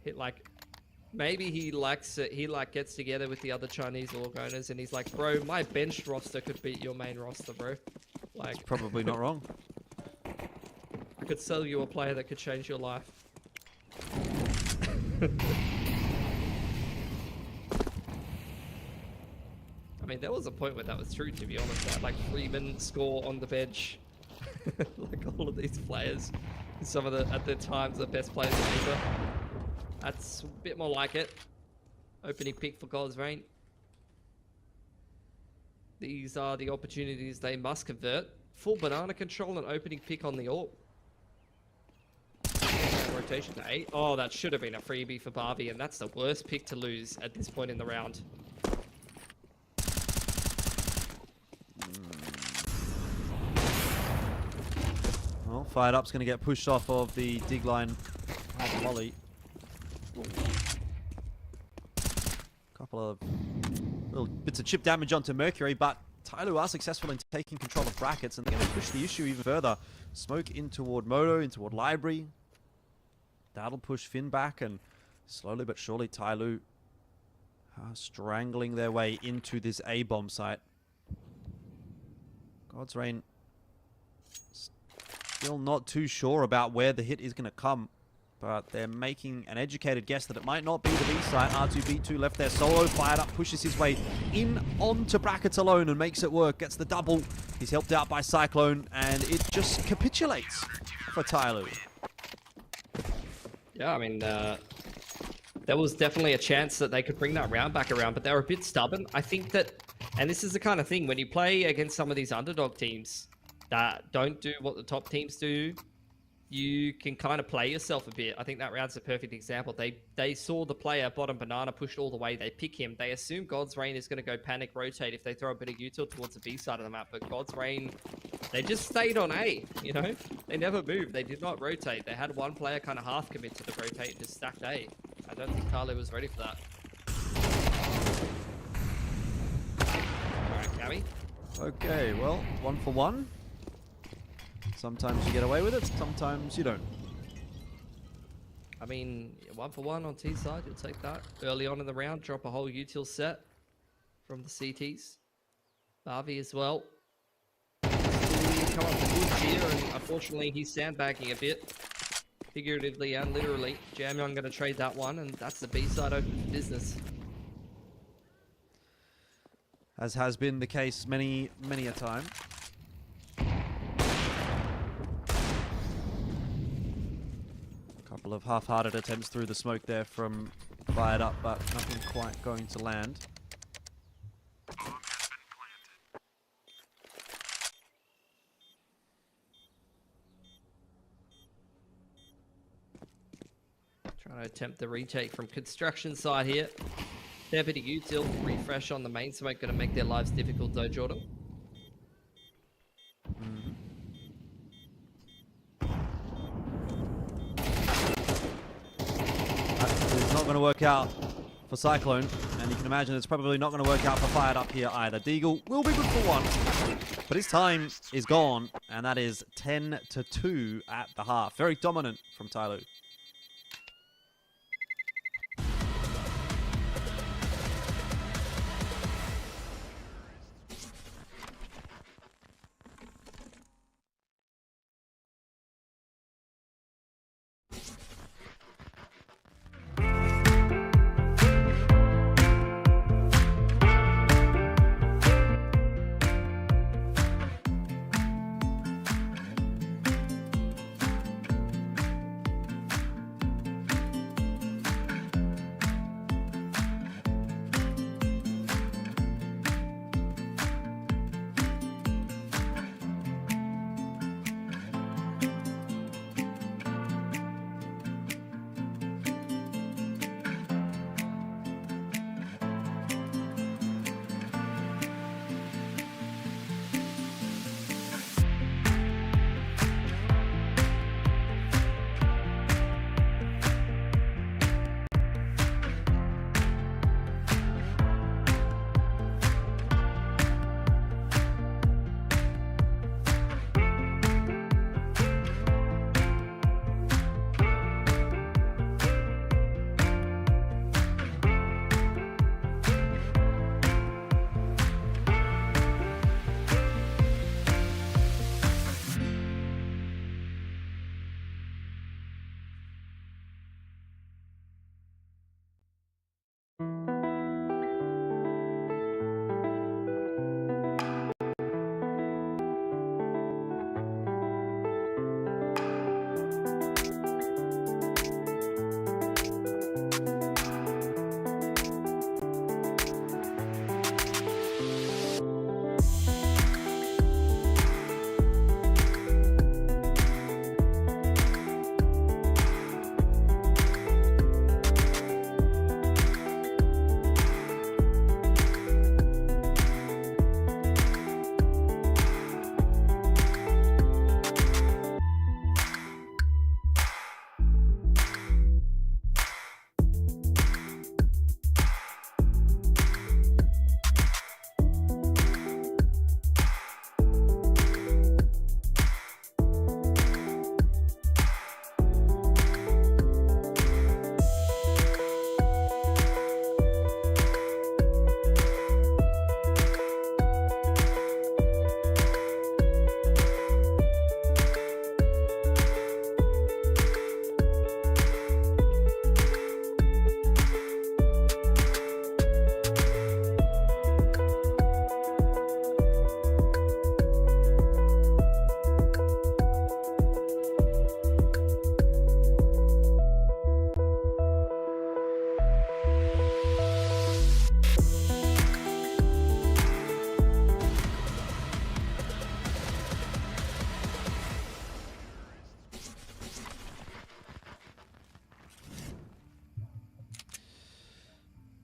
It, like, maybe he likes it. He, like, gets together with the other Chinese org owners and he's like, bro, my bench roster could beat your main roster, bro. Like, it's probably not wrong. I could sell you a player that could change your life. I mean, there was a point where that was true, to be honest. That, like, Freeman score on the bench. Like, all of these players. Some of the, at the times, the best players in FIFA. That's a bit more like it. Opening pick for God's Reign. These are the opportunities they must convert. Full banana control and opening pick on the AWP. Rotation to 8. Oh, that should have been a freebie for Barbie, and that's the worst pick to lose at this point in the round. Well, Fired Up's going to get pushed off of the dig line at Molly. Couple of little bits of chip damage onto Mercury, but Tyloo are successful in taking control of brackets, and they're going to push the issue even further. Smoke in toward Moto, in toward Library. That'll push Finn back, and slowly but surely Tyloo are strangling their way into this A-bomb site. God's Reign still not too sure about where the hit is going to come, but they're making an educated guess that it might not be the B site. R2B2 left there solo, Fired Up pushes his way in onto brackets alone and makes it work, gets the double. He's helped out by Cyclone, and it just capitulates for Tyloo. Yeah, I mean, there was definitely a chance that they could bring that round back around, but they were a bit stubborn. I think that, and this is the kind of thing, when you play against some of these underdog teams that don't do what the top teams do, you can kind of play yourself a bit. I think that round's a perfect example. They saw the player bottom banana pushed all the way. They pick him. They assume God's Reign is going to go panic rotate if they throw a bit of util towards the B side of the map. But God's Reign, they just stayed on A, you know? They never moved. They did not rotate. They had one player kind of half commit to the rotate and just stacked A. I don't think Tyloo was ready for that. All right, Cammy. Okay, well, 1 for 1. Sometimes you get away with it, sometimes you don't. I mean, 1 for 1 on T side, you'll take that. Early on in the round, drop a whole util set from the CTs. Barbie as well. Come up with good gear, and unfortunately he's sandbagging a bit. Figuratively and literally. Jamyon going to trade that one, and that's the B side open for business. as has been the case many a time. A couple of half-hearted attempts through the smoke there from Fired Up, but nothing quite going to land. Trying to attempt the retake from construction side here. Fair bit of util, refresh on the main smoke, going to make their lives difficult though, Jordan. It's not going to work out for Cyclone, and you can imagine it's probably not going to work out for Fired Up here either. Deagle will be good for one, but his time is gone, and that is 10-2 at the half. Very dominant from Tyloo.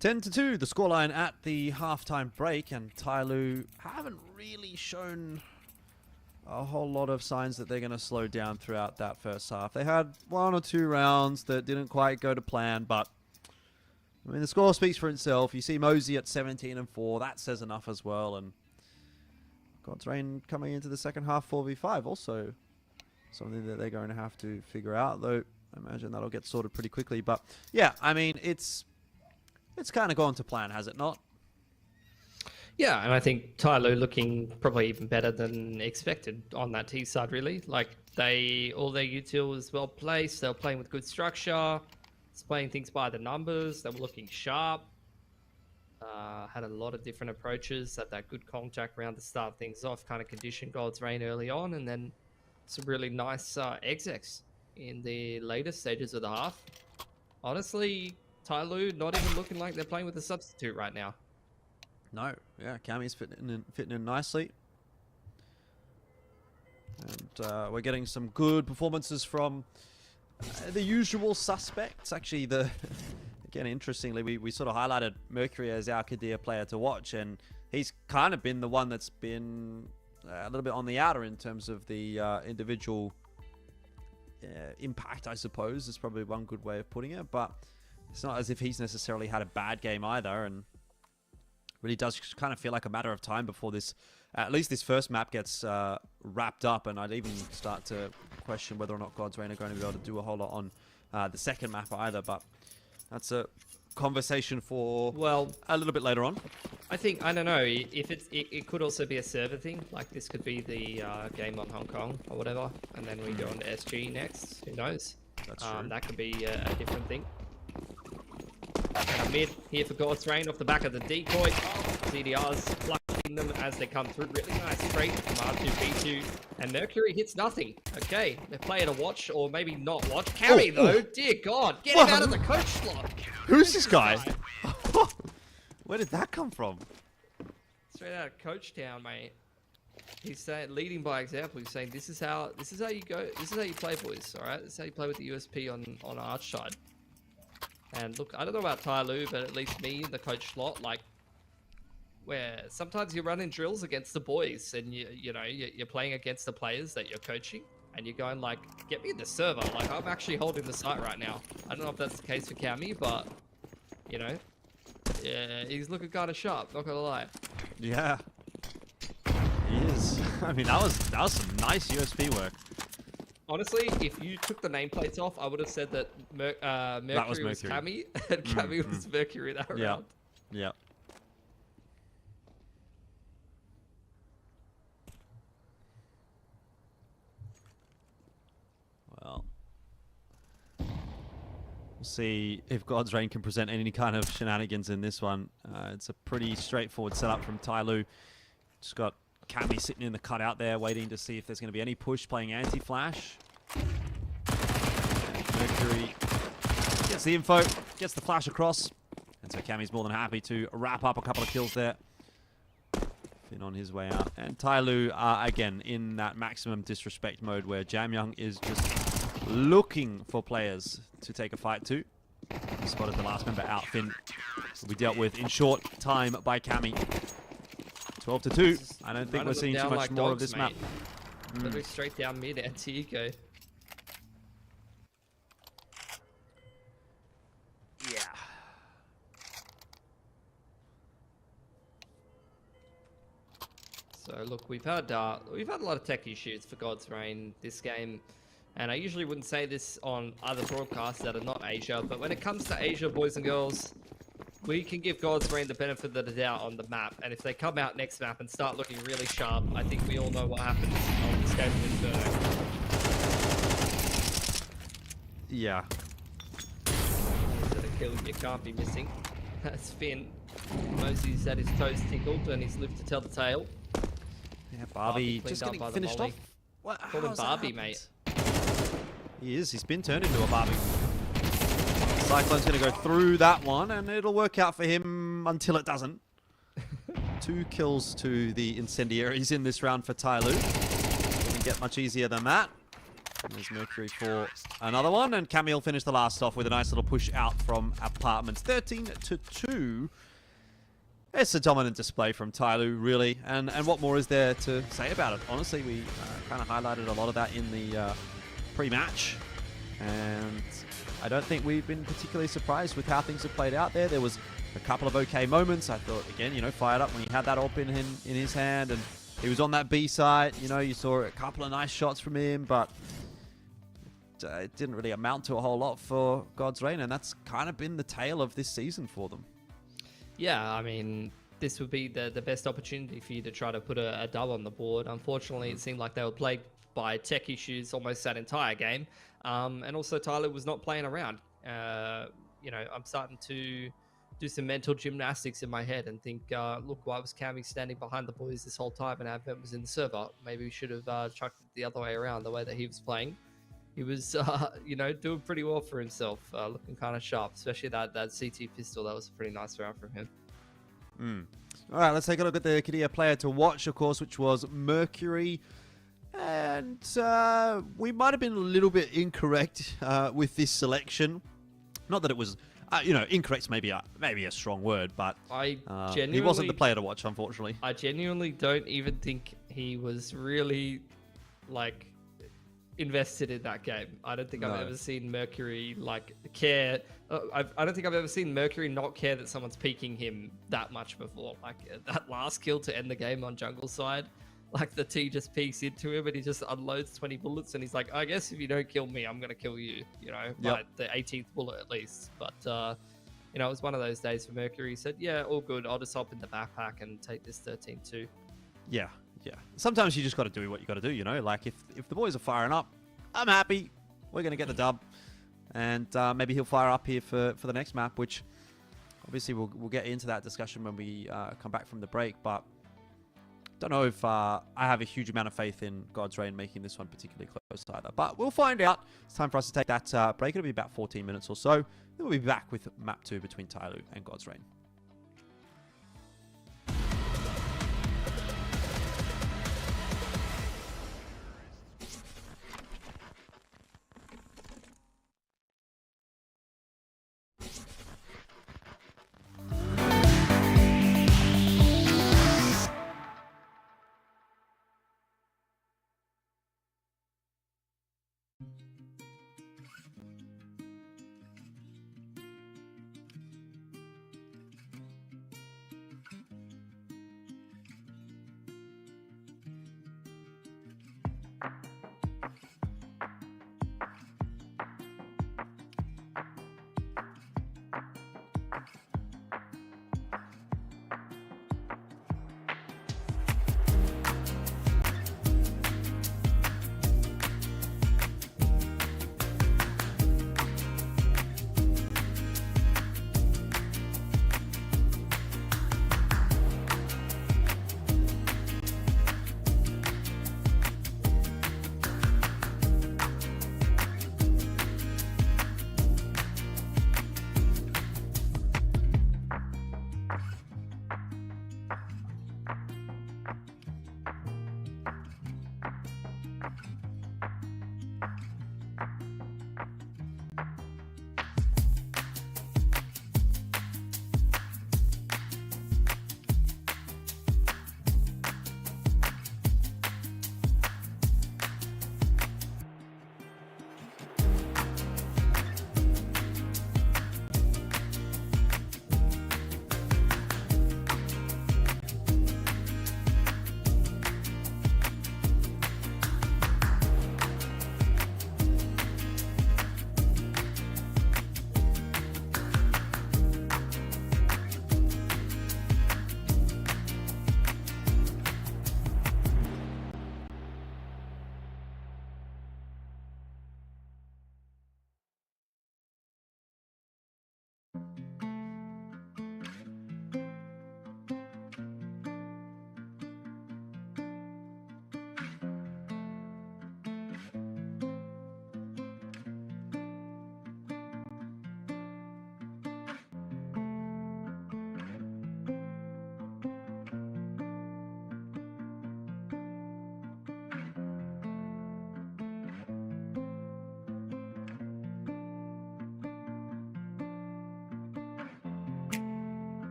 Ten to 2, the scoreline at the halftime break, and Tyloo haven't really shown a whole lot of signs that they're going to slow down throughout that first half. They had 1 or 2 rounds that didn't quite go to plan, but I mean the score speaks for itself. You see Mosey at 17-4, that says enough as well, and God's Rain coming into the second half 4v5 also something that they're going to have to figure out, though I imagine that'll get sorted pretty quickly. But yeah, I mean it's kind of gone to plan, has it not? Yeah, and I think Tyloo looking probably even better than expected on that T side, really. Like, all their util was well placed. They were playing with good structure, playing things by the numbers. They were looking sharp. had a lot of different approaches, had that good contact round to start things off, kind of conditioned God's Reign early on, and then some really nice execs in the later stages of the half. Honestly, Tyloo not even looking like they're playing with a substitute right now. No, yeah, Cammy's fitting in nicely. And we're getting some good performances from the usual suspects. Actually, again, interestingly, we sort of highlighted Mercury as our Kadir player to watch, and he's kind of been the one that's been a little bit on the outer in terms of the individual impact, I suppose, is probably one good way of putting it. But it's not as if he's necessarily had a bad game either, and really does kind of feel like a matter of time before this, at least this first map gets wrapped up, and I'd even start to question whether or not God's Reign are going to be able to do a whole lot on the second map either. But that's a conversation for a little bit later on. I think, I don't know, if it could also be a server thing. Like this could be the game on Hong Kong or whatever, and then we go on to SG next. Who knows? That's true. That could be a different thing. Mid here for God's Reign off the back of the decoy. CDR's plucking them as they come through. Really nice straight from R2, B2. And Mercury hits nothing. Okay, they're playing a watch or maybe not watch. Carry though, dear God, get him out of the coach slot. Who's this guy? Where did that come from? Straight out of Coach Town, mate. He's saying, leading by example. He's saying, this is how you go. This is how you play, boys. All right, this is how you play with the USP on Arch side. And look, I don't know about Tyloo, but at least me in the coach slot, like, where sometimes you're running drills against the boys, and you're playing against the players that you're coaching, and you're going like, get me in the server. Like, I'm actually holding the site right now. I don't know if that's the case for Cammy, but yeah, he's looking kind of sharp. Not gonna lie. Yeah, he is. I mean, that was some nice USP work. Honestly, if you took the nameplates off, I would have said that Mercury was Cammy, and Cammy was Mercury that round. Yeah. Well, we'll see if God's Reign can present any kind of shenanigans in this one. It's a pretty straightforward setup from Tyloo. Just got Cammy sitting in the cutout there, waiting to see if there's going to be any push, playing anti-flash. Mercury gets the info, gets the flash across, and so Cammy's more than happy to wrap up a couple of kills there. Finn on his way out. And Tyloo, again, in that maximum disrespect mode where Jamyoung is just looking for players to take a fight to. He spotted the last member out. Finn will be dealt with in short time by Cammy. 12-2. I don't think we're seeing too much more of this map. Literally straight down mid, anti-eco. Yeah. So look, we've had a lot of tech issues for God's Reign this game, and I usually wouldn't say this on other broadcasts that are not Asia, but when it comes to Asia, boys and girls, we can give God's Reign the benefit of the doubt on the map, and if they come out next map and start looking really sharp, I think we all know what happens on this game of Inferno. Yeah. Is it a kill you can't be missing? That's Finn. Mosey's had his toes tickled and he's lived to tell the tale. Yeah, Barbie just getting finished off. What? Call him Barbie, mate. He is. He's been turned into a Barbie. Cyclone's going to go through that one, and it'll work out for him until it doesn't. 2 kills to the incendiaries in this round for Tyloo. Doesn't get much easier than that. And there's Mercury for another one, and Camille finished the last off with a nice little push out from Apartments. 13-2. It's a dominant display from Tyloo, really. And what more is there to say about it? Honestly, we kind of highlighted a lot of that in the pre-match. And I don't think we've been particularly surprised with how things have played out there. There was a couple of okay moments. I thought, again, fired up when he had that op in his hand and he was on that B site. You saw a couple of nice shots from him, but it didn't really amount to a whole lot for God's Reign, and that's kind of been the tale of this season for them. Yeah, I mean, this would be the best opportunity for you to try to put a dub on the board. Unfortunately, it seemed like they were plagued by tech issues almost that entire game. And also Tyloo was not playing around. I'm starting to do some mental gymnastics in my head and think, look, why was Cammy standing behind the boys this whole time and Advent was in the server? Maybe we should have chucked it the other way around, the way that he was playing. He was, doing pretty well for himself, looking kind of sharp, especially that CT pistol. That was a pretty nice round from him. All right, let's take a look at the Kadia player to watch, of course, which was Mercury. And we might have been a little bit incorrect with this selection. Not that it was... incorrect's maybe a strong word, but he wasn't the player to watch, unfortunately. I genuinely don't even think he was really, invested in that game. I don't think I've ever seen Mercury, care. I don't think I've ever seen Mercury not care that someone's peeking him that much before. That last kill to end the game on jungle side, the T just peeks into him and he just unloads 20 bullets and he's like, I guess if you don't kill me, I'm going to kill you, by the 18th bullet at least. But, it was one of those days for Mercury. He said, yeah, all good. I'll just hop in the backpack and take this 13-2. Yeah. Sometimes you just got to do what you got to do, if the boys are firing up, I'm happy. We're going to get the dub. And maybe he'll fire up here for the next map, which obviously we'll get into that discussion when we come back from the break. But don't know if I have a huge amount of faith in God's Reign making this one particularly close either. But we'll find out. It's time for us to take that break. It'll be about 14 minutes or so. Then we'll be back with map 2 between Tyloo and God's Reign.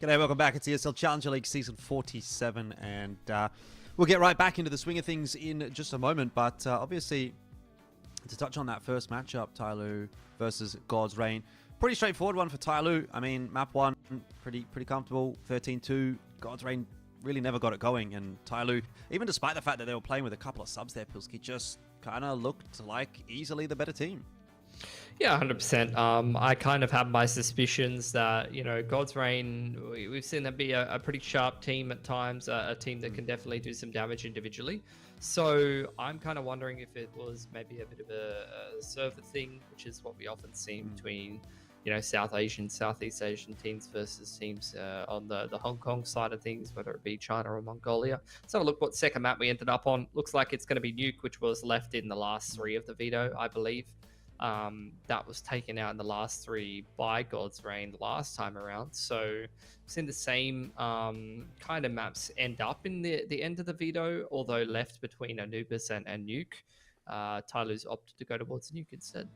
G'day, welcome back. It's ESL Challenger League Season 47, and we'll get right back into the swing of things in just a moment. But obviously, to touch on that first matchup, Tyloo versus God's Reign, pretty straightforward one for Tyloo. I mean, map one, pretty comfortable, 13-2. God's Reign really never got it going, and Tyloo, even despite the fact that they were playing with a couple of subs there, Pilski, just kind of looked like easily the better team. Yeah, 100%. I kind of have my suspicions that, you know, God's Reign, we've seen them be a pretty sharp team at times, a team that can definitely do some damage individually. So I'm kind of wondering if it was maybe a bit of a server thing, which is what we often see between, you know, South Asian, Southeast Asian teams versus teams on the Hong Kong side of things, whether it be China or Mongolia. So look what second map we ended up on. Looks like it's going to be Nuke, which was left in the last three of the veto, I believe. That was taken out in the last three by God's Reign the last time around. So we've seen the same kind of maps end up in the end of the veto, although left between Anubis and Nuke. Tyloo's opted to go towards Nuke instead.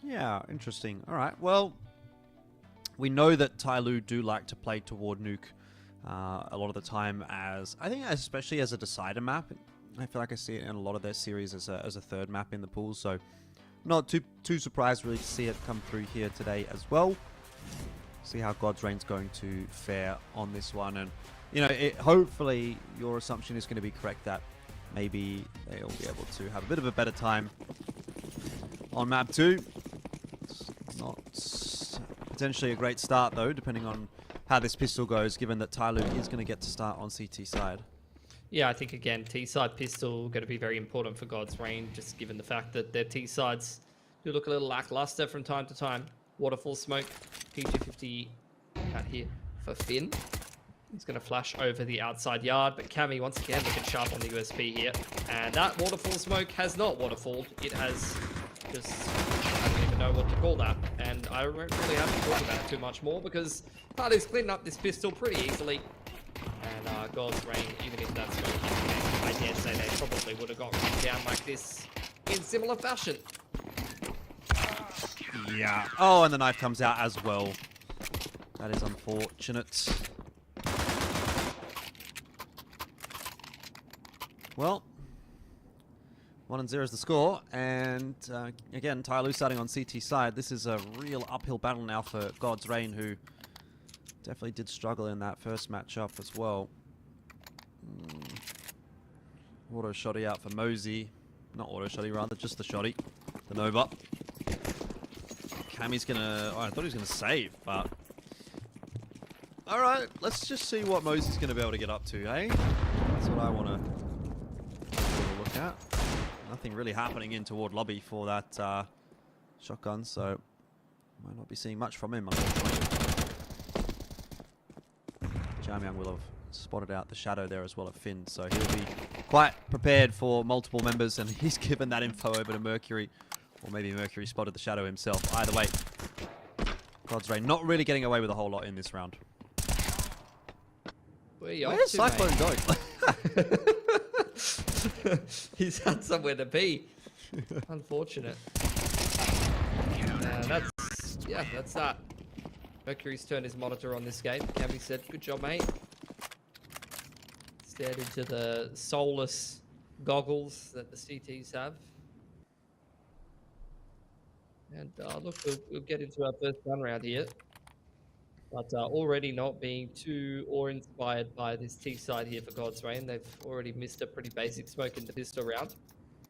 Yeah, interesting. All right, well, we know that Tyloo do like to play toward Nuke a lot of the time as, I think especially as a decider map. I feel like I see it in a lot of their series as a third map in the pool, so not too surprised really to see it come through here today as well. See how God's Reign's going to fare on this one, and you know, hopefully your assumption is going to be correct that maybe they'll be able to have a bit of a better time on map 2. It's not potentially a great start though, depending on how this pistol goes, given that Tyloo is going to get to start on CT side. Yeah, I think again, T-side pistol going to be very important for God's Reign, just given the fact that their T-sides do look a little lackluster from time to time. Waterfall smoke, P250 out here for Finn. He's going to flash over the outside yard, but Cammy once again looking sharp on the USP here. And that waterfall smoke has not waterfalled. It has just, I don't even know what to call that. And I don't really have to talk about it too much more because Tyloo's cleaning up this pistol pretty easily. And God's Reign, even if that's going to, I dare say they probably would have got run down like this in similar fashion. Yeah. Oh, and the knife comes out as well. That is unfortunate. Well, 1-0 is the score, and again, Tyloo starting on CT side. This is a real uphill battle now for God's Reign, who definitely did struggle in that first matchup as well. Auto shotty out for Mosey. Not auto shotty, rather, just the shotty. The Nova. Cammy's gonna... Oh, I thought he was gonna save, but... Alright, let's just see what Mosey's gonna be able to get up to, eh? That's what I want to look at. Nothing really happening in toward lobby for that shotgun, so might not be seeing much from him, unfortunately. Jamyang will have spotted out the shadow there as well at Finn, so he'll be quite prepared for multiple members, and he's given that info over to Mercury, or maybe Mercury spotted the shadow himself. Either way, God's Reign not really getting away with a whole lot in this round. Where's Cyclone going? He's had somewhere to be. Unfortunate. That's that. Mercury's turned his monitor on this game. Cammy said, good job, mate. Stared into the soulless goggles that the CTs have. And look, we'll get into our first run round here. But already not being too awe-inspired by this T side here for God's Reign. They've already missed a pretty basic smoke in the pistol round.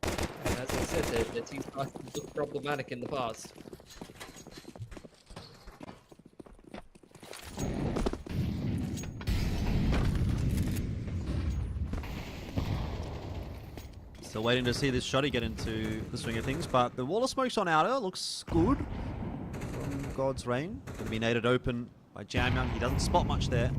And as I said, their T side looked problematic in the past. Still waiting to see this shotty get into the swing of things, but the wall of smoke's on outer. Looks good from God's Reign. Going to be naded open by Jamyang. He doesn't spot much there.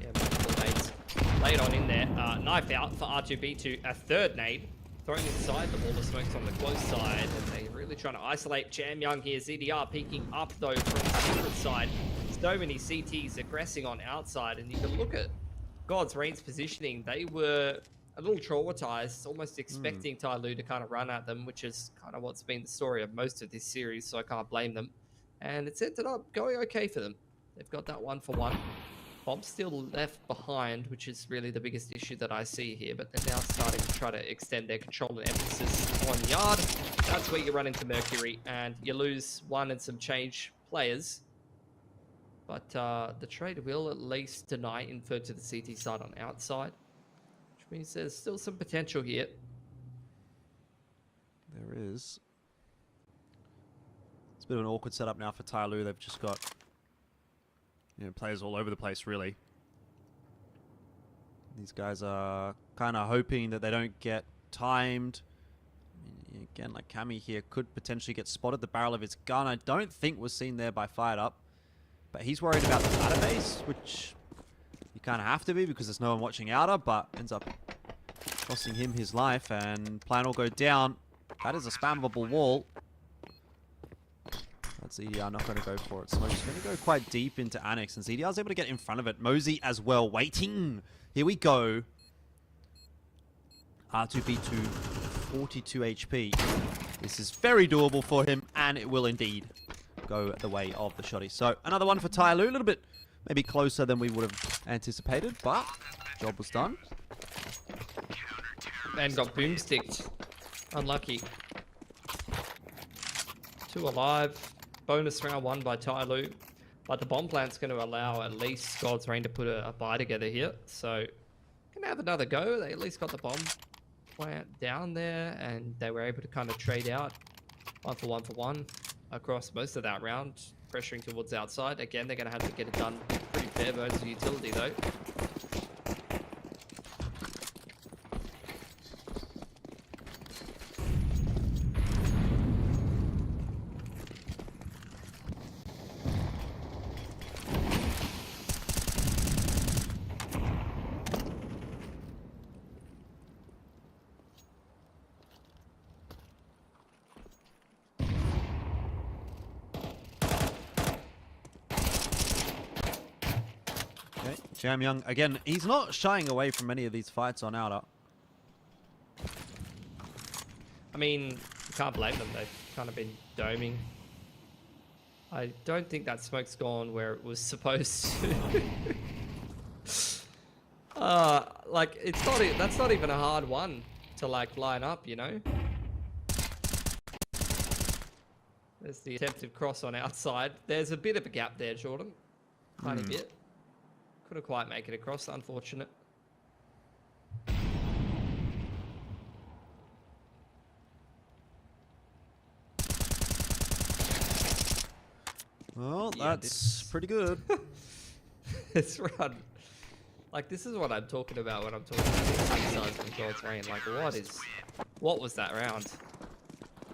Yeah, multiple nades laid on in there. Knife out for R2B2. A third nade thrown inside. The wall of smoke's on the close side, and they're really trying to isolate Jamyang here. ZDR peeking up though from the secret side. So many CTs aggressing on outside, and you can look at God's Reign's positioning. They were a little traumatized, almost expecting Tyloo to kind of run at them, which is kind of what's been the story of most of this series, so I can't blame them. And it's ended up going okay for them. They've got that 1-for-1. Bomb's still left behind, which is really the biggest issue that I see here, but they're now starting to try to extend their control and emphasis on yard. That's where you run into Mercury, and you lose one and some change players. But the trade will at least tonight infer to the CT side on outside, which means there's still some potential here. There is. It's a bit of an awkward setup now for Tyloo. They've just got, you know, players all over the place, really. These guys are kind of hoping that they don't get timed. I mean, again, like Cammy here could potentially get spotted. The barrel of his gun, I don't think was seen there by Fired Up. But he's worried about the database, which you kind of have to be because there's no one watching outer, but ends up costing him his life, and plan will go down. That is a spammable wall. That's ZDR not going to go for it. Smoke's going to go quite deep into Annex, and ZDR's able to get in front of it. Mosey as well, waiting. Here we go. R2B2, 42 HP. This is very doable for him, and it will indeed go the way of the shotty. So another one for Tyloo. A little bit maybe closer than we would have anticipated, but job was done. And got boomsticked. Unlucky. 2 alive. Bonus round 1 by Tyloo. But the bomb plant's going to allow at least God's Reign to put a buy together here. So, can have another go. They at least got the bomb plant down there, and they were able to kind of trade out 1 for 1 across most of that round, pressuring towards outside. Again, they're going to have to get it done pretty bare bones of utility though. Jam Young, again, he's not shying away from any of these fights on outer. I mean, you can't blame them. They've kind of been doming. I don't think that smoke's gone where it was supposed to. Like, it's not. That's not even a hard one to like line up, you know. There's the attempted cross on outside. There's a bit of a gap there, Jordan. Tiny bit. Couldn't quite make it across, unfortunate. Well, Yeah, that's pretty good. This run. Like, this is what I'm talking about when I'm talking about the exercise from God's Reign. Like, what was that round?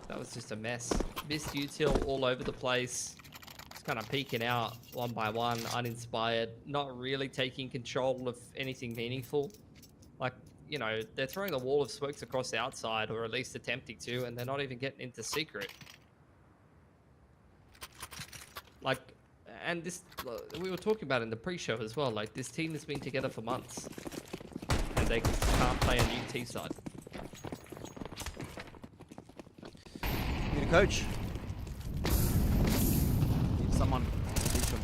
That was just a mess. Missed util all over the place. Kind of peeking out 1 by 1, uninspired, not really taking control of anything meaningful. Like, you know, they're throwing a wall of smokes across the outside, or at least attempting to, and they're not even getting into secret. Like, and this, we were talking about in the pre-show as well, like, this team has been together for months, and they can't play a new T-side. Need a coach. Someone teach him.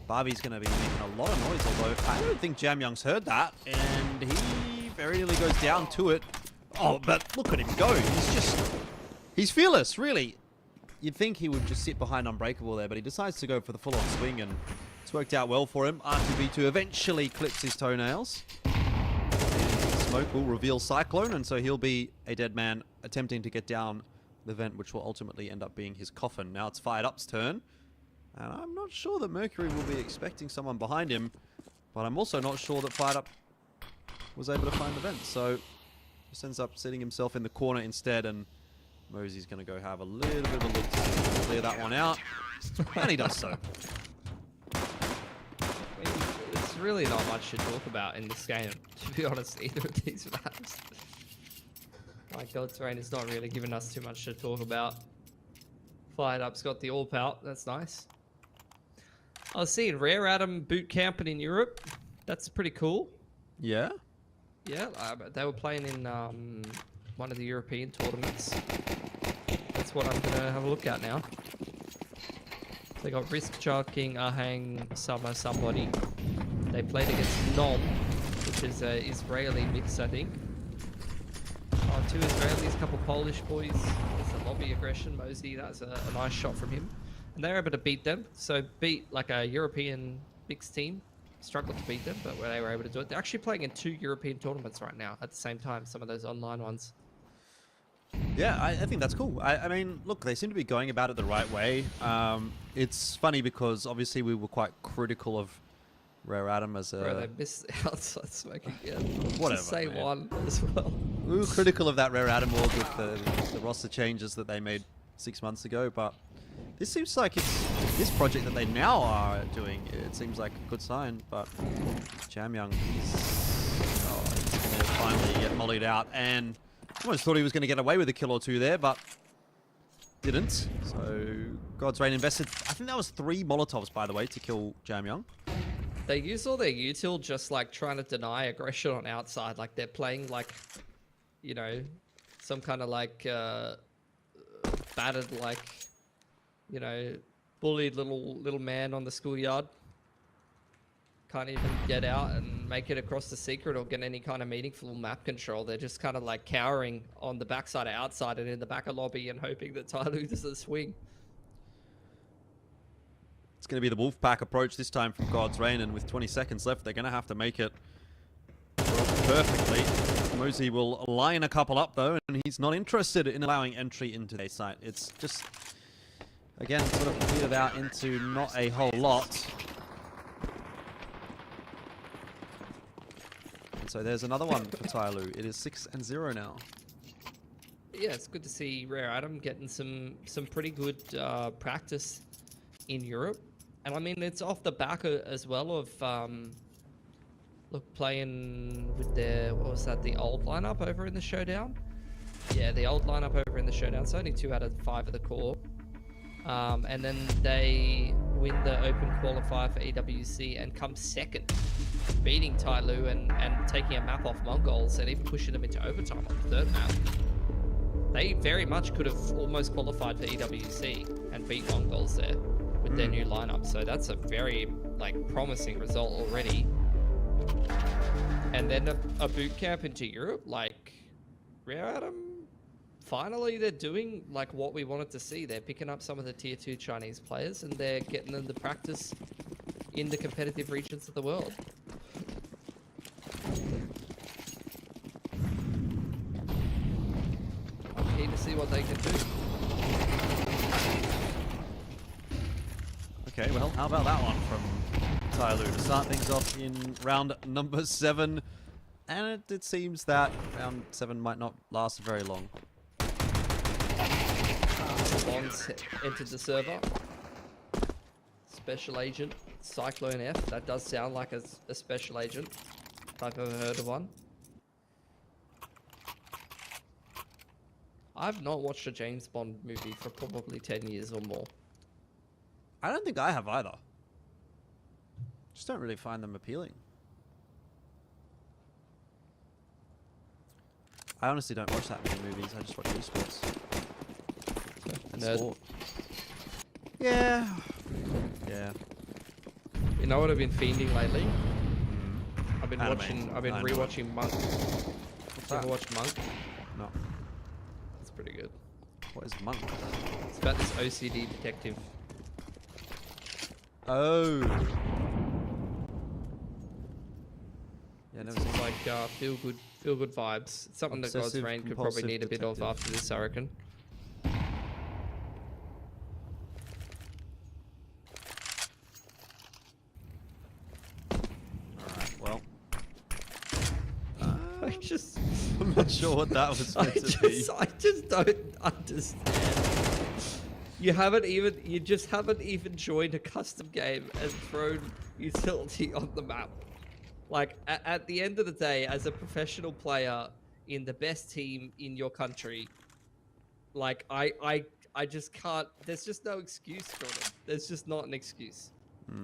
Barbie's going to be making a lot of noise, although I don't think Jam Young's heard that, and he very nearly goes down to it. Oh, but look at him go. He's fearless, really. You'd think he would just sit behind Unbreakable there, but he decides to go for the full-on swing, and it's worked out well for him. R2B2 eventually clips his toenails. And smoke will reveal Cyclone, and so he'll be a dead man attempting to get down the vent, which will ultimately end up being his coffin. Now it's Fired Up's turn. And I'm not sure that Mercury will be expecting someone behind him, but I'm also not sure that Fired Up was able to find the vent. So just ends up sitting himself in the corner instead, and Mosey's going to go have a little bit of a look to clear that one out. And he does so. I mean, it's really not much to talk about in this game, to be honest, either of these maps. Like, God's Reign is not really giving us too much to talk about. Fired Up's got the AWP out, that's nice. I was seeing Rare Atom boot camping in Europe. That's pretty cool. Yeah? Yeah, they were playing in one of the European tournaments. That's what I'm going to have a look at now. They got Risk, Charking, Ahang, Summer, somebody. They played against Nom, which is a Israeli mix, I think. Oh, 2 Israelis, a couple Polish boys. There's a lobby aggression. Mosey, that's a nice shot from him. And they're able to beat them. So beat like a European mixed team. Struggled to beat them, but they were able to do it. They're actually playing in 2 European tournaments right now at the same time, some of those online ones. Yeah, I think that's cool. I mean, look, they seem to be going about it the right way. It's funny because obviously we were quite critical of Rare Atom as a... Bro, they missed outside smoke again. Whatever, Just say man. one as well. We were critical of that Rare Atom org with the roster changes that they made 6 months ago, but this seems like it's this project that they now are doing. It seems like a good sign, but Jam Young, he's gonna finally get mollied out, and I almost thought he was going to get away with a kill or 2 there, but didn't. So God's Reign invested, I think that was 3 Molotovs, by the way, to kill Jam Young. They use all their util just like trying to deny aggression on outside. Like they're playing like, you know, some kind of like battered, like, you know, bullied little man on the schoolyard. can't even get out and make it across the secret or get any kind of meaningful map control. They're just kind of like cowering on the backside or outside and in the back of lobby and hoping that Tyloo does a swing. It's going to be the Wolfpack approach this time from God's Reign, and with 20 seconds left, they're going to have to make it perfectly. Mosey will line a couple up though, and he's not interested in allowing entry into their site. It's just, again, sort of petered out into not a whole lot. And so there's another one for Tyloo. It is 6-0 now. Yeah, it's good to see Rare Adam getting some pretty good practice in Europe. And I mean, it's off the back as well of look, playing with their, what was that, the old lineup over in the Showdown? Yeah, the old lineup over in the Showdown. So only 2 out of 5 of the core. And then they win the Open Qualifier for EWC and come second, beating Tyloo and taking a map off Mongols and even pushing them into overtime on the 3rd map. They very much could have almost qualified for EWC and beat Mongols there with their new lineup. So that's a very promising result already. And then a boot camp into Europe, Rare Adam, finally they're doing what we wanted to see. They're picking up some of the tier 2 Chinese players and they're getting them to practice in the competitive regions of the world. I'm keen to see what they can do. Okay, well, how about that one from Tyloo to start things off in round number 7. And it seems that round 7 might not last very long. Bonds entered the server. Special Agent Cyclone F. That does sound like a special agent, if I've ever heard of one. I've not watched a James Bond movie for probably 10 years or more. I don't think I have either. Just don't really find them appealing. I honestly don't watch that many movies. I just watch esports. And Nerd. sport. Yeah. Yeah. You know what I've been fiending lately? I've been Anime. rewatching Monk. What's You ever that? watched Monk? No. It's pretty good. What is Monk? It's about this OCD detective. Oh. Yeah, never It's seen like feel good vibes. It's something that God's Obsessive Reign could probably compulsive need a bit of detective. after this, I reckon. Alright, well. I'm not sure what that was meant to be. I just don't understand. You just haven't even joined a custom game and thrown utility on the map. At the end of the day, as a professional player in the best team in your country, I just can't. There's just no excuse, Jordan. There's just not an excuse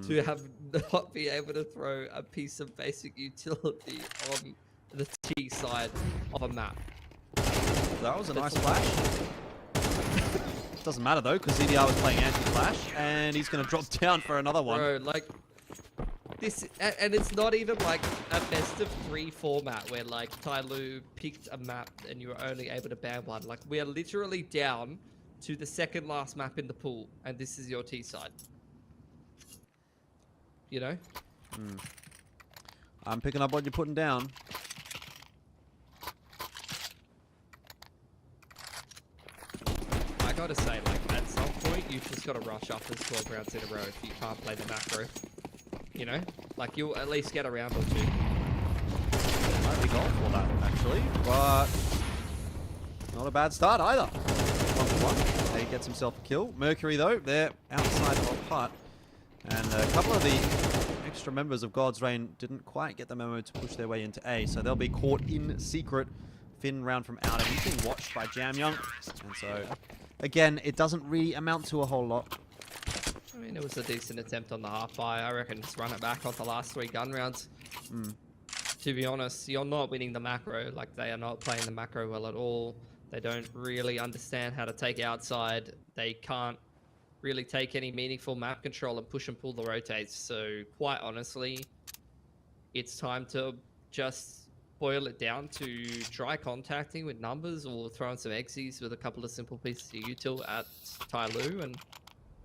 to have not be able to throw a piece of basic utility on the T side of a map. That was a nice flash. Doesn't matter though, because EDR was playing anti-flash, and he's going to drop down for another one. Bro, this, and it's not even like a best of 3 format where Tyloo picked a map and you were only able to ban one. We are literally down to the 2nd last map in the pool, and this is your T side. You know? I'm picking up what you're putting down. I gotta say, at some point, you've just gotta rush up as 12 rounds in a row if you can't play the macro. You know? You'll at least get a round or 2. Might be gone for that, actually, but not a bad start either. 1-1. He gets himself a kill. Mercury, though, they're outside of hut. And a couple of the extra members of God's Reign didn't quite get the memo to push their way into A, so they'll be caught in secret. Finn round from out, and he's being watched by Jam Young. And so, again, it doesn't really amount to a whole lot. I mean, it was a decent attempt on the half-buy. I reckon just run it back on the last 3 gun rounds. To be honest, you're not winning the macro. They are not playing the macro well at all. They don't really understand how to take outside. They can't really take any meaningful map control and push and pull the rotates. So, quite honestly, it's time to just boil it down to try contacting with numbers or throwing some exes with a couple of simple pieces of util at Tyloo and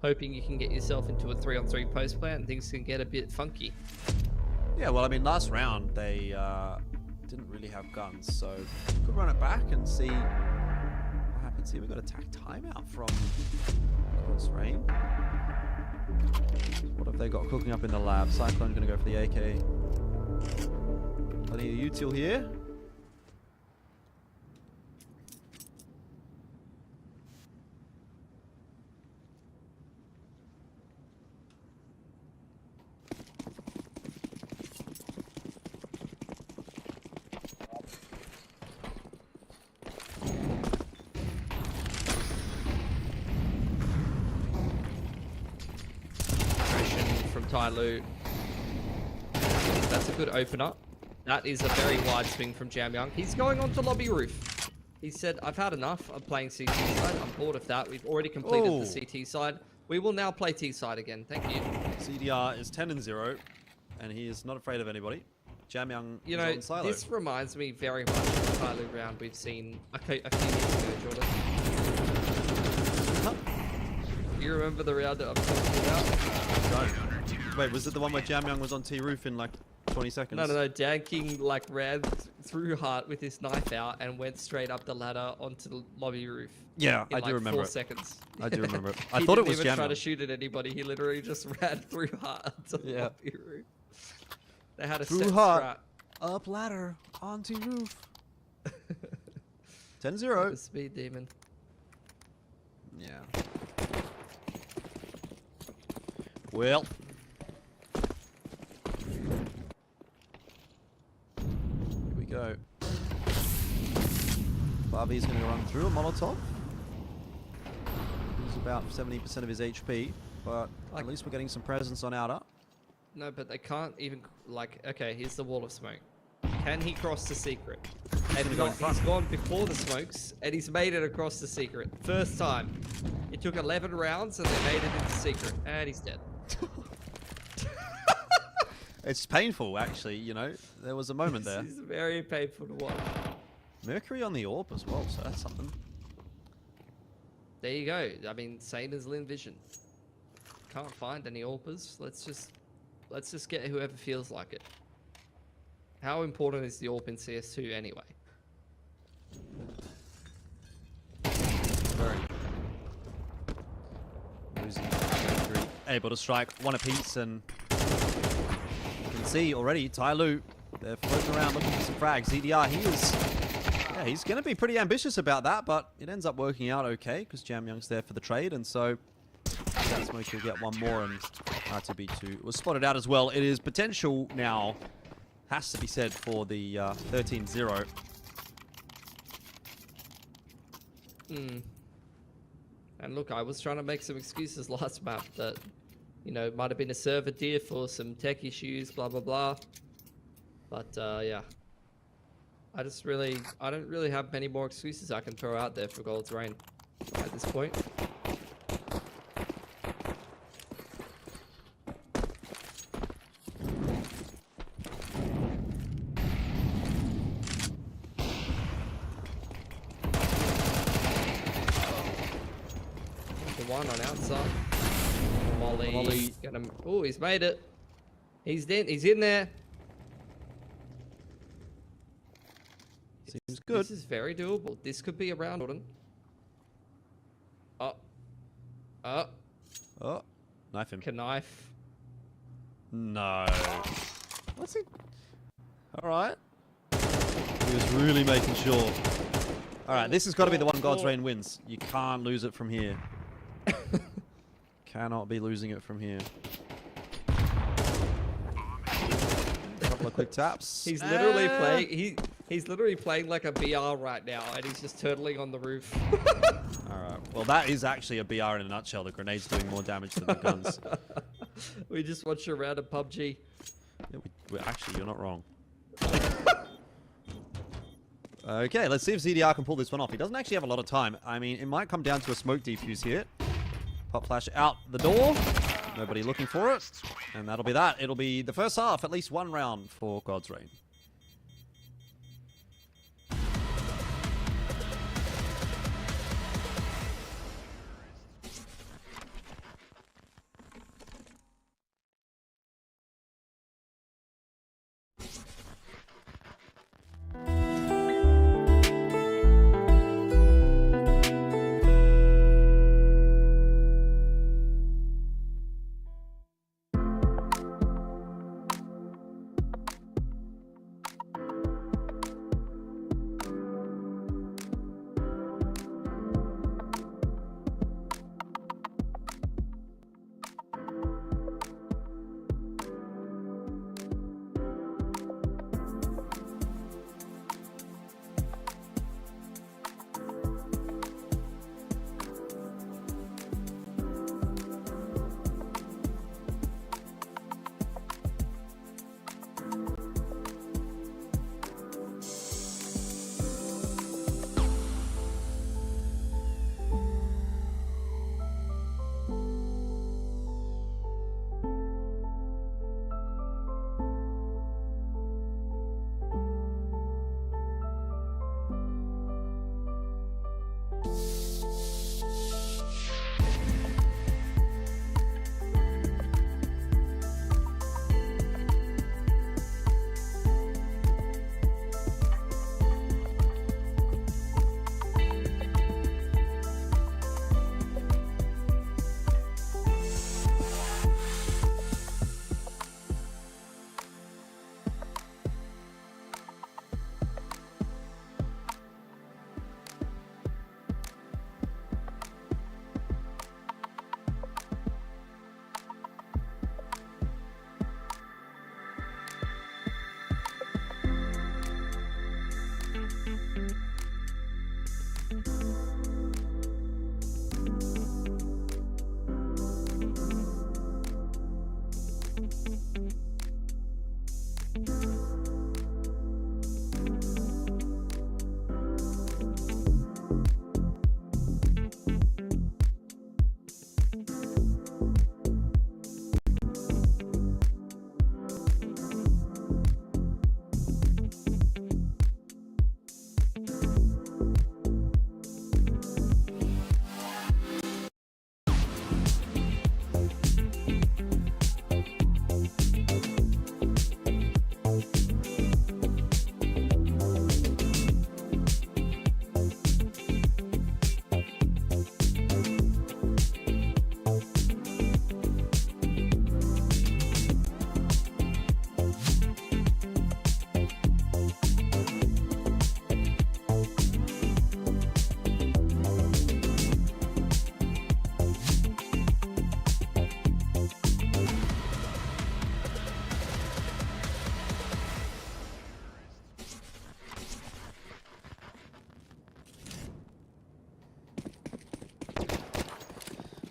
hoping you can get yourself into a 3-on-3 post play and things can get a bit funky. Yeah, well, I mean, last round they didn't really have guns, so could run it back and see what happens here. We've got attack timeout from God's Rain. What have they got cooking up in the lab? Cyclone's going to go for the AK. Plenty of util here. From Tyloo. That's a good opener. That is a very wide swing from Jam Young. He's going on to lobby roof. He said, I've had enough of playing CT side. I'm bored of that. We've already completed the CT side. We will now play T side again. Thank you. CDR is 10-0, and he is not afraid of anybody. Jam Young You is know, on silo. this reminds me very much of the Tyloo round we've seen a few years ago, Jordan. Do you remember the round that I'm talking about? Don't. Wait, was it the one where Jam Young was on T roof in like 20 seconds? No. Dan King like ran through Hart with his knife out and went straight up the ladder onto the lobby roof. Yeah, in I like do remember 4 it. seconds. I do remember it. I He thought it didn't was even Jam try Young. to shoot at anybody. He literally just ran through Hart onto the lobby roof. They had a Through set Hart, strat. up ladder, onto roof. 10-0. The speed demon. Yeah. Well. Here we go. Barbie's going to run through a Molotov. He's about 70% of his HP, but at least we're getting some presence on outer. No, but they can't even, like, okay, here's the wall of smoke. Can he cross the secret? And gonna go in front. he's gone before the smokes, and he's made it across the secret. First time. It took 11 rounds, and they made it into secret. And he's dead. It's painful, actually, you know. There was a moment there. This is very painful to watch. Mercury on the AWP as well, so that's something. There you go. I mean, same as Lin Vision. Can't find any AWPers. Let's just get whoever feels like it. How important is the AWP in CS2 anyway? Very. Losing Mercury. Able to strike one apiece, and you can see already Tyloo. They're floating around looking for some frags. ZDR, he's going to be pretty ambitious about that, but it ends up working out okay because Jam Young's there for the trade, and so that smoke will get one more, and R2B2 was spotted out as well. It is potential now, has to be said, for the 13-0. And look, I was trying to make some excuses last map that, you know, might have been a server diff for some tech issues, blah, blah, blah. But, yeah. I don't really have many more excuses I can throw out there for Gold's Rain at this point. The one on outside. Molly. Oh, he's made it. He's in there. Seems good. This is very doable. This could be a round, Jordan. Oh. Knife him. Knife. No. What's he? Alright. He was really making sure. Alright, this has got to be the one God's Rain wins. You can't lose it from here. Cannot be losing it from here. A couple of quick taps. He's literally playing. He's literally playing like a BR right now, and he's just turtling on the roof. Alright. Well, that is actually a BR in a nutshell. The grenade's doing more damage than the guns. We just watched a round of PUBG. Yeah, actually, you're not wrong. Okay, let's see if ZDR can pull this one off. He doesn't actually have a lot of time. I mean, it might come down to a smoke defuse here. Pop flash out the door. Nobody looking for it. And that'll be that. It'll be the first half, at least one round for God's Reign.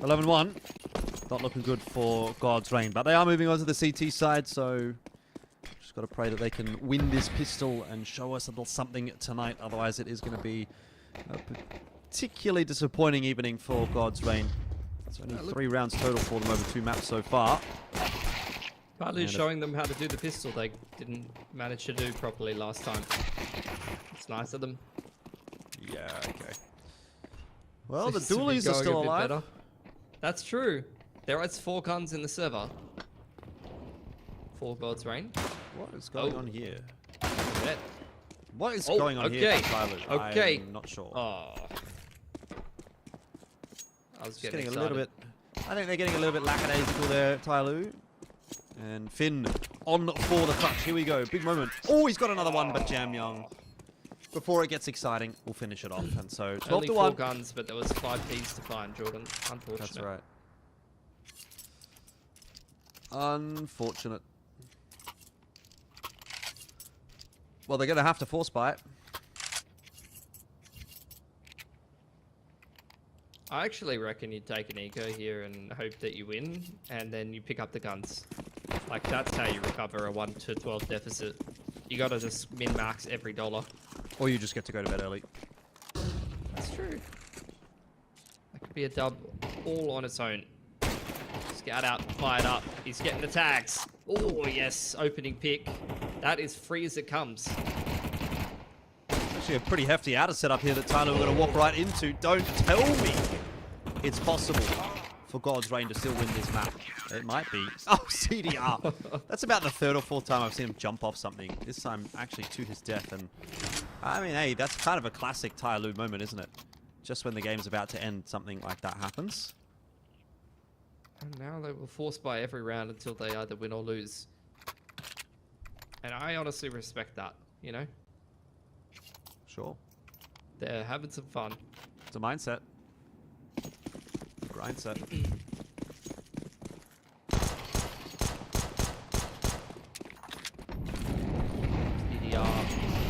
(11-1). Not looking good for God's Reign, but they are moving on to the CT side, so just got to pray that they can win this pistol and show us a little something tonight. Otherwise, it is going to be a particularly disappointing evening for God's Reign. It's only 3 rounds total for them over 2 maps so far. Tyloo showing them how to do the pistol they didn't manage to do properly last time. It's nice of them. Yeah, okay. Well, the dualies are still alive. Better. That's true. There is 4 guns in the server. For God's Reign. What is going on here? Bet. What is going on here for Tyloo? Okay. I'm not sure. Oh. I was getting a little bit. I think they're getting a little bit lackadaisical there, Tyloo. And Finn on for the clutch. Here we go. Big moment. Oh, he's got another one, but Jam Young. Before it gets exciting, we'll finish it off. And so 12 only to 4 1. guns, but there was 5 Ps to find, Jordan. Unfortunate. That's right. Unfortunate. Well, they're going to have to force buy it. I actually reckon you take an eco here and hope that you win, and then you pick up the guns. Like, that's how you recover a 1 to 12 deficit. You gotta just min-max every dollar. Or you just get to go to bed early. That's true. That could be a dub all on its own. Just Scout out, fired up. He's getting the tags. Oh, yes. Opening pick. That is free as it comes. Actually, a pretty hefty outer setup here that Tyloo are going to walk right into. Don't tell me it's possible for God's Reign to still win this map. It might be. Oh, CDR. That's about the third or fourth time I've seen him jump off something. This time, actually, to his death. And I mean, hey, that's kind of a classic Tyloo moment, isn't it? Just when the game's about to end, something like that happens. And now they were forced by every round until they either win or lose. And I honestly respect that, you know? Sure. They're having some fun. It's a mindset. Grind set. DDR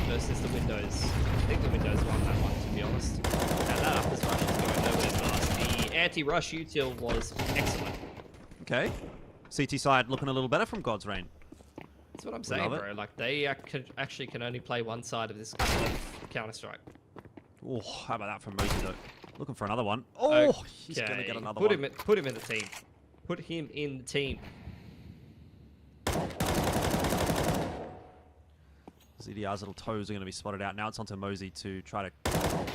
versus the Windows. I think the Windows won that one, to be honest. And that up as rush is going nowhere fast. The anti-rush util was excellent. Okay. CT side looking a little better from God's Reign. That's what I'm saying, love it. bro. Like, they actually can only play one side of this kind of Counter-Strike. Oh, how about that from Mozy, though? Looking for another one. Oh, he's going to get another one. Put him in the team. Put him in the team. ZDR's little toes are going to be spotted out. Now it's onto Mozy to try to grab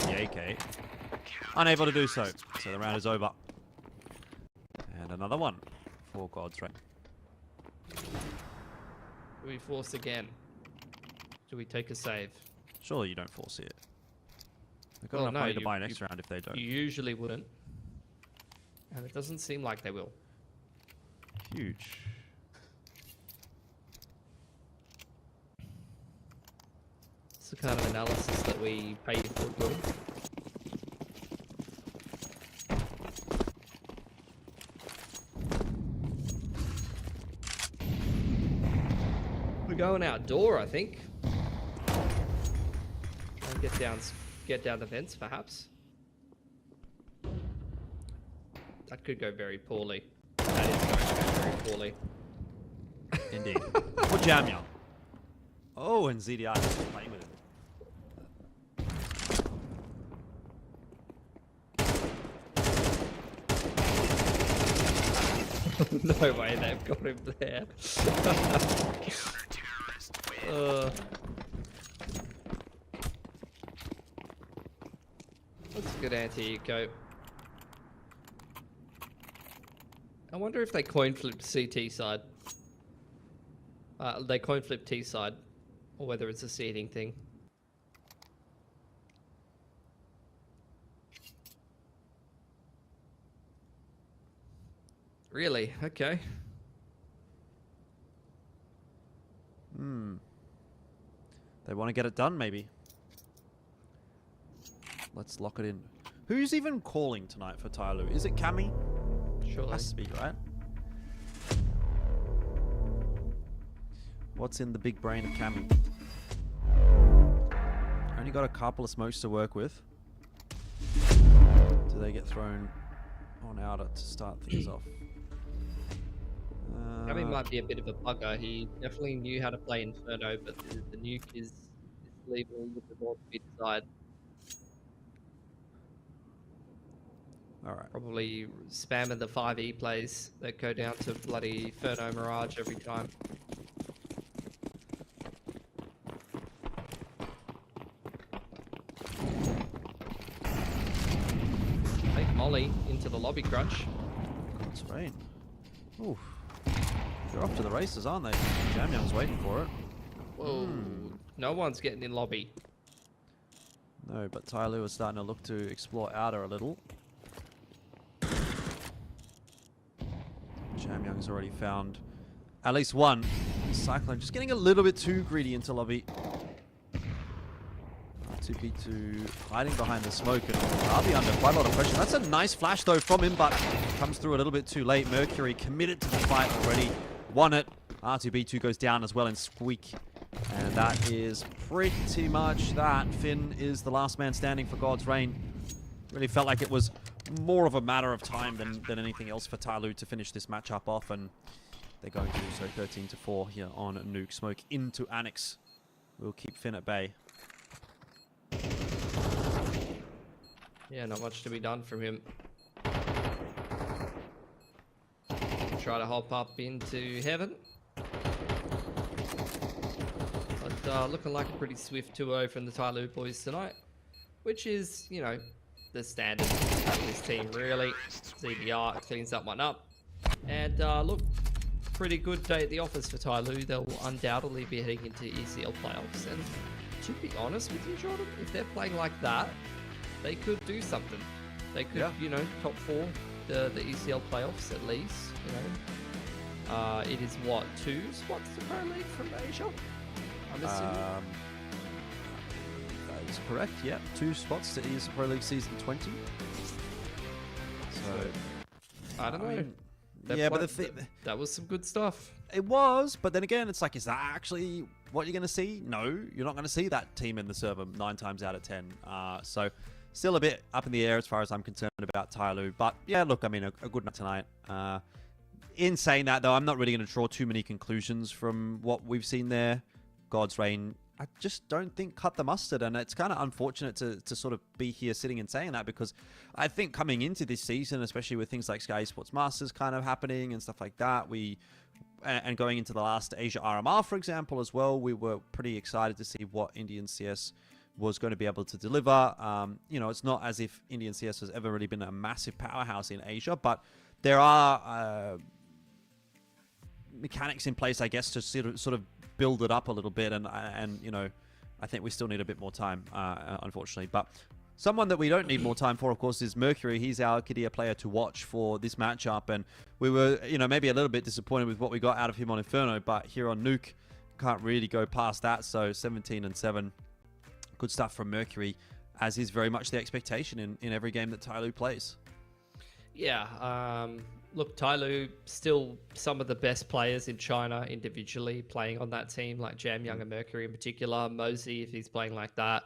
the AK. Unable to do so. So the round is over. And another one for God's Reign. Do we force again? Do we take a save? Surely you don't force it. They've got enough money to buy next round if they don't. You usually wouldn't. And it doesn't seem like they will. Huge. It's the kind of analysis that we pay for doing. We're going outdoor, I think. And get down the vents, perhaps. That could go very poorly. That is going to go very poorly. Indeed. For Jamyang. Oh, and ZDR is playing with it. No way, they've got him there. That's a good anti-eco. I wonder if they coin flip CT side. They coin flip T side, or whether it's a seeding thing. Really? Okay. They want to get it done, maybe. Let's lock it in. Who's even calling tonight for Tyloo? Is it Cammy? Surely. Has to be, right? What's in the big brain of Cammy? Only got a couple of smokes to work with. Do they get thrown on outer to start things off? Cammy might be a bit of a bugger. He definitely knew how to play Inferno, but the nuke is leaving a little bit more to be desired. Alright. Probably spamming the 5E plays that go down to bloody Inferno Mirage every time. Take Molly into the lobby crunch. That's right. Ooh. They're off to the races, aren't they? Jamyang's waiting for it. Whoa. No one's getting in lobby. No, but Tyloo is starting to look to explore outer a little. Jamyang's already found at least one. Cyclone just getting a little bit too greedy into lobby. 2p2 hiding behind the smoke and Harvey under quite a lot of pressure. That's a nice flash though from him, but comes through a little bit too late. Mercury committed to the fight already. Won it. R2B2 goes down as well and Squeak. And that is pretty much that. Finn is the last man standing for God's Reign. Really felt like it was more of a matter of time than anything else for Tyloo to finish this matchup off, and they're going to do so 13-4 here on Nuke. Smoke into Annex. We'll keep Finn at bay. Yeah, not much to be done from him. try to hop up into heaven. But looking like a pretty swift 2-0 from the Tyloo boys tonight, which is, you know, the standard of this team, really. ZDR cleans that one up. And look, pretty good day at the office for Tyloo. They'll undoubtedly be heading into ECL playoffs. And to be honest with you, Jordan, if they're playing like that, they could do something. They could, you know, top 4 the ECL playoffs at least, you know. It is what, 2 spots to Pro League from Asia? I'm assuming. That is correct, yeah. 2 spots to ESL Pro League Season 20. So, I don't know. Yeah, but that was some good stuff. It was, but then again, it's like, is that actually what you're going to see? No, you're not going to see that team in the server 9 times out of 10. So, still a bit up in the air as far as I'm concerned about Tyloo. But yeah, look, I mean, a good night tonight. In saying that, though, I'm not really going to draw too many conclusions from what we've seen there. God's Reign, I just don't think cut the mustard, and it's kind of unfortunate to sort of be here sitting and saying that, because I think coming into this season, especially with things like Sky Sports Masters kind of happening and stuff like that, and going into the last Asia RMR, for example, as well, we were pretty excited to see what Indian CS was going to be able to deliver. You know, it's not as if Indian CS has ever really been a massive powerhouse in Asia, but there are mechanics in place, I guess, to sort of build it up a little bit, and you know, I think we still need a bit more time, unfortunately. But someone that we don't need more time for, of course, is Mercury. He's our Kidia player to watch for this matchup, and we were, you know, maybe a little bit disappointed with what we got out of him on Inferno, but here on Nuke, can't really go past that. So 17-7, good stuff from Mercury, as is very much the expectation in every game that Tyloo plays. Yeah, look, Tyloo, still some of the best players in China individually playing on that team, like Jam Young and Mercury in particular. Mosey, if he's playing like that,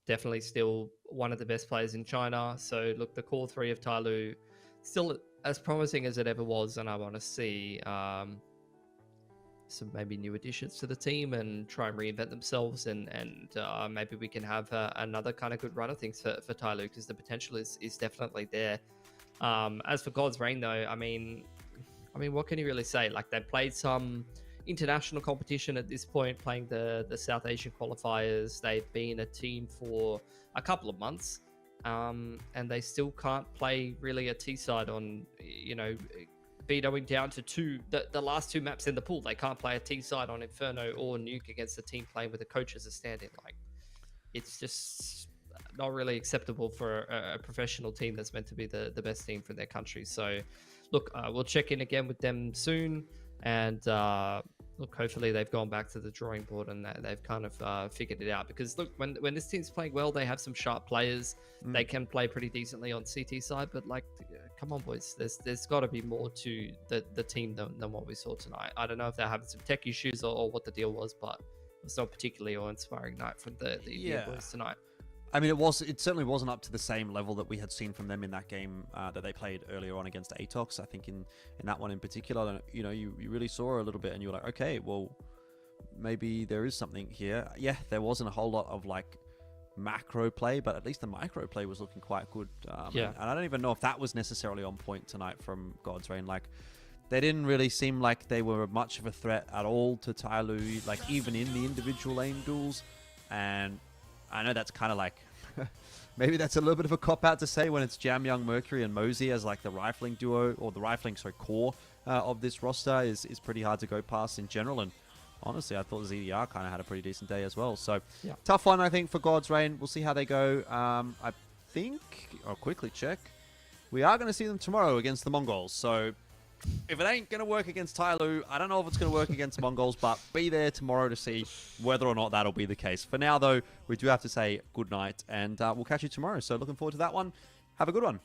definitely still one of the best players in China. So, look, the core 3 of Tyloo, still as promising as it ever was, and I want to see some maybe new additions to the team and try and reinvent themselves, and maybe we can have another kind of good run of things for Tyloo, because the potential is definitely there. As for God's Reign, though, I mean, what can you really say? Like, they played some international competition at this point, playing the South Asian qualifiers. They've been a team for a couple of months, and they still can't play really a T-side on, you know, vetoing down to the last 2 maps in the pool. They can't play a T-side on Inferno or Nuke against a team playing with a coach as a stand-in. Like, it's just not really acceptable for a professional team that's meant to be the best team for their country. So, look, we'll check in again with them soon, and look, hopefully they've gone back to the drawing board and they've kind of figured it out. Because look, when this team's playing well, they have some sharp players. They can play pretty decently on CT side, but like, come on, boys, there's got to be more to the team than what we saw tonight. I don't know if they're having some tech issues or what the deal was, but it's not particularly awe-inspiring night from the Indian boys tonight. I mean, it certainly wasn't up to the same level that we had seen from them in that game that they played earlier on against Atox. I think in that one in particular, you know, you really saw a little bit and you were like, okay, well, maybe there is something here. Yeah, there wasn't a whole lot of like macro play, but at least the micro play was looking quite good. And I don't even know if that was necessarily on point tonight from God's Reign. Like, they didn't really seem like they were much of a threat at all to Tyloo, like even in the individual lane duels. And I know that's kind of like, maybe that's a little bit of a cop-out to say when it's Jam Young, Mercury, and Mosey as like the rifling duo, or the rifling, core of this roster is pretty hard to go past in general. And honestly, I thought ZDR kind of had a pretty decent day as well. So, tough one, I think, for God's Reign. We'll see how they go. I think, I'll quickly check, we are going to see them tomorrow against the Mongols. So, if it ain't going to work against Tyloo, I don't know if it's going to work against Mongols, but be there tomorrow to see whether or not that'll be the case. For now, though, we do have to say good night, and we'll catch you tomorrow. So looking forward to that one. Have a good one.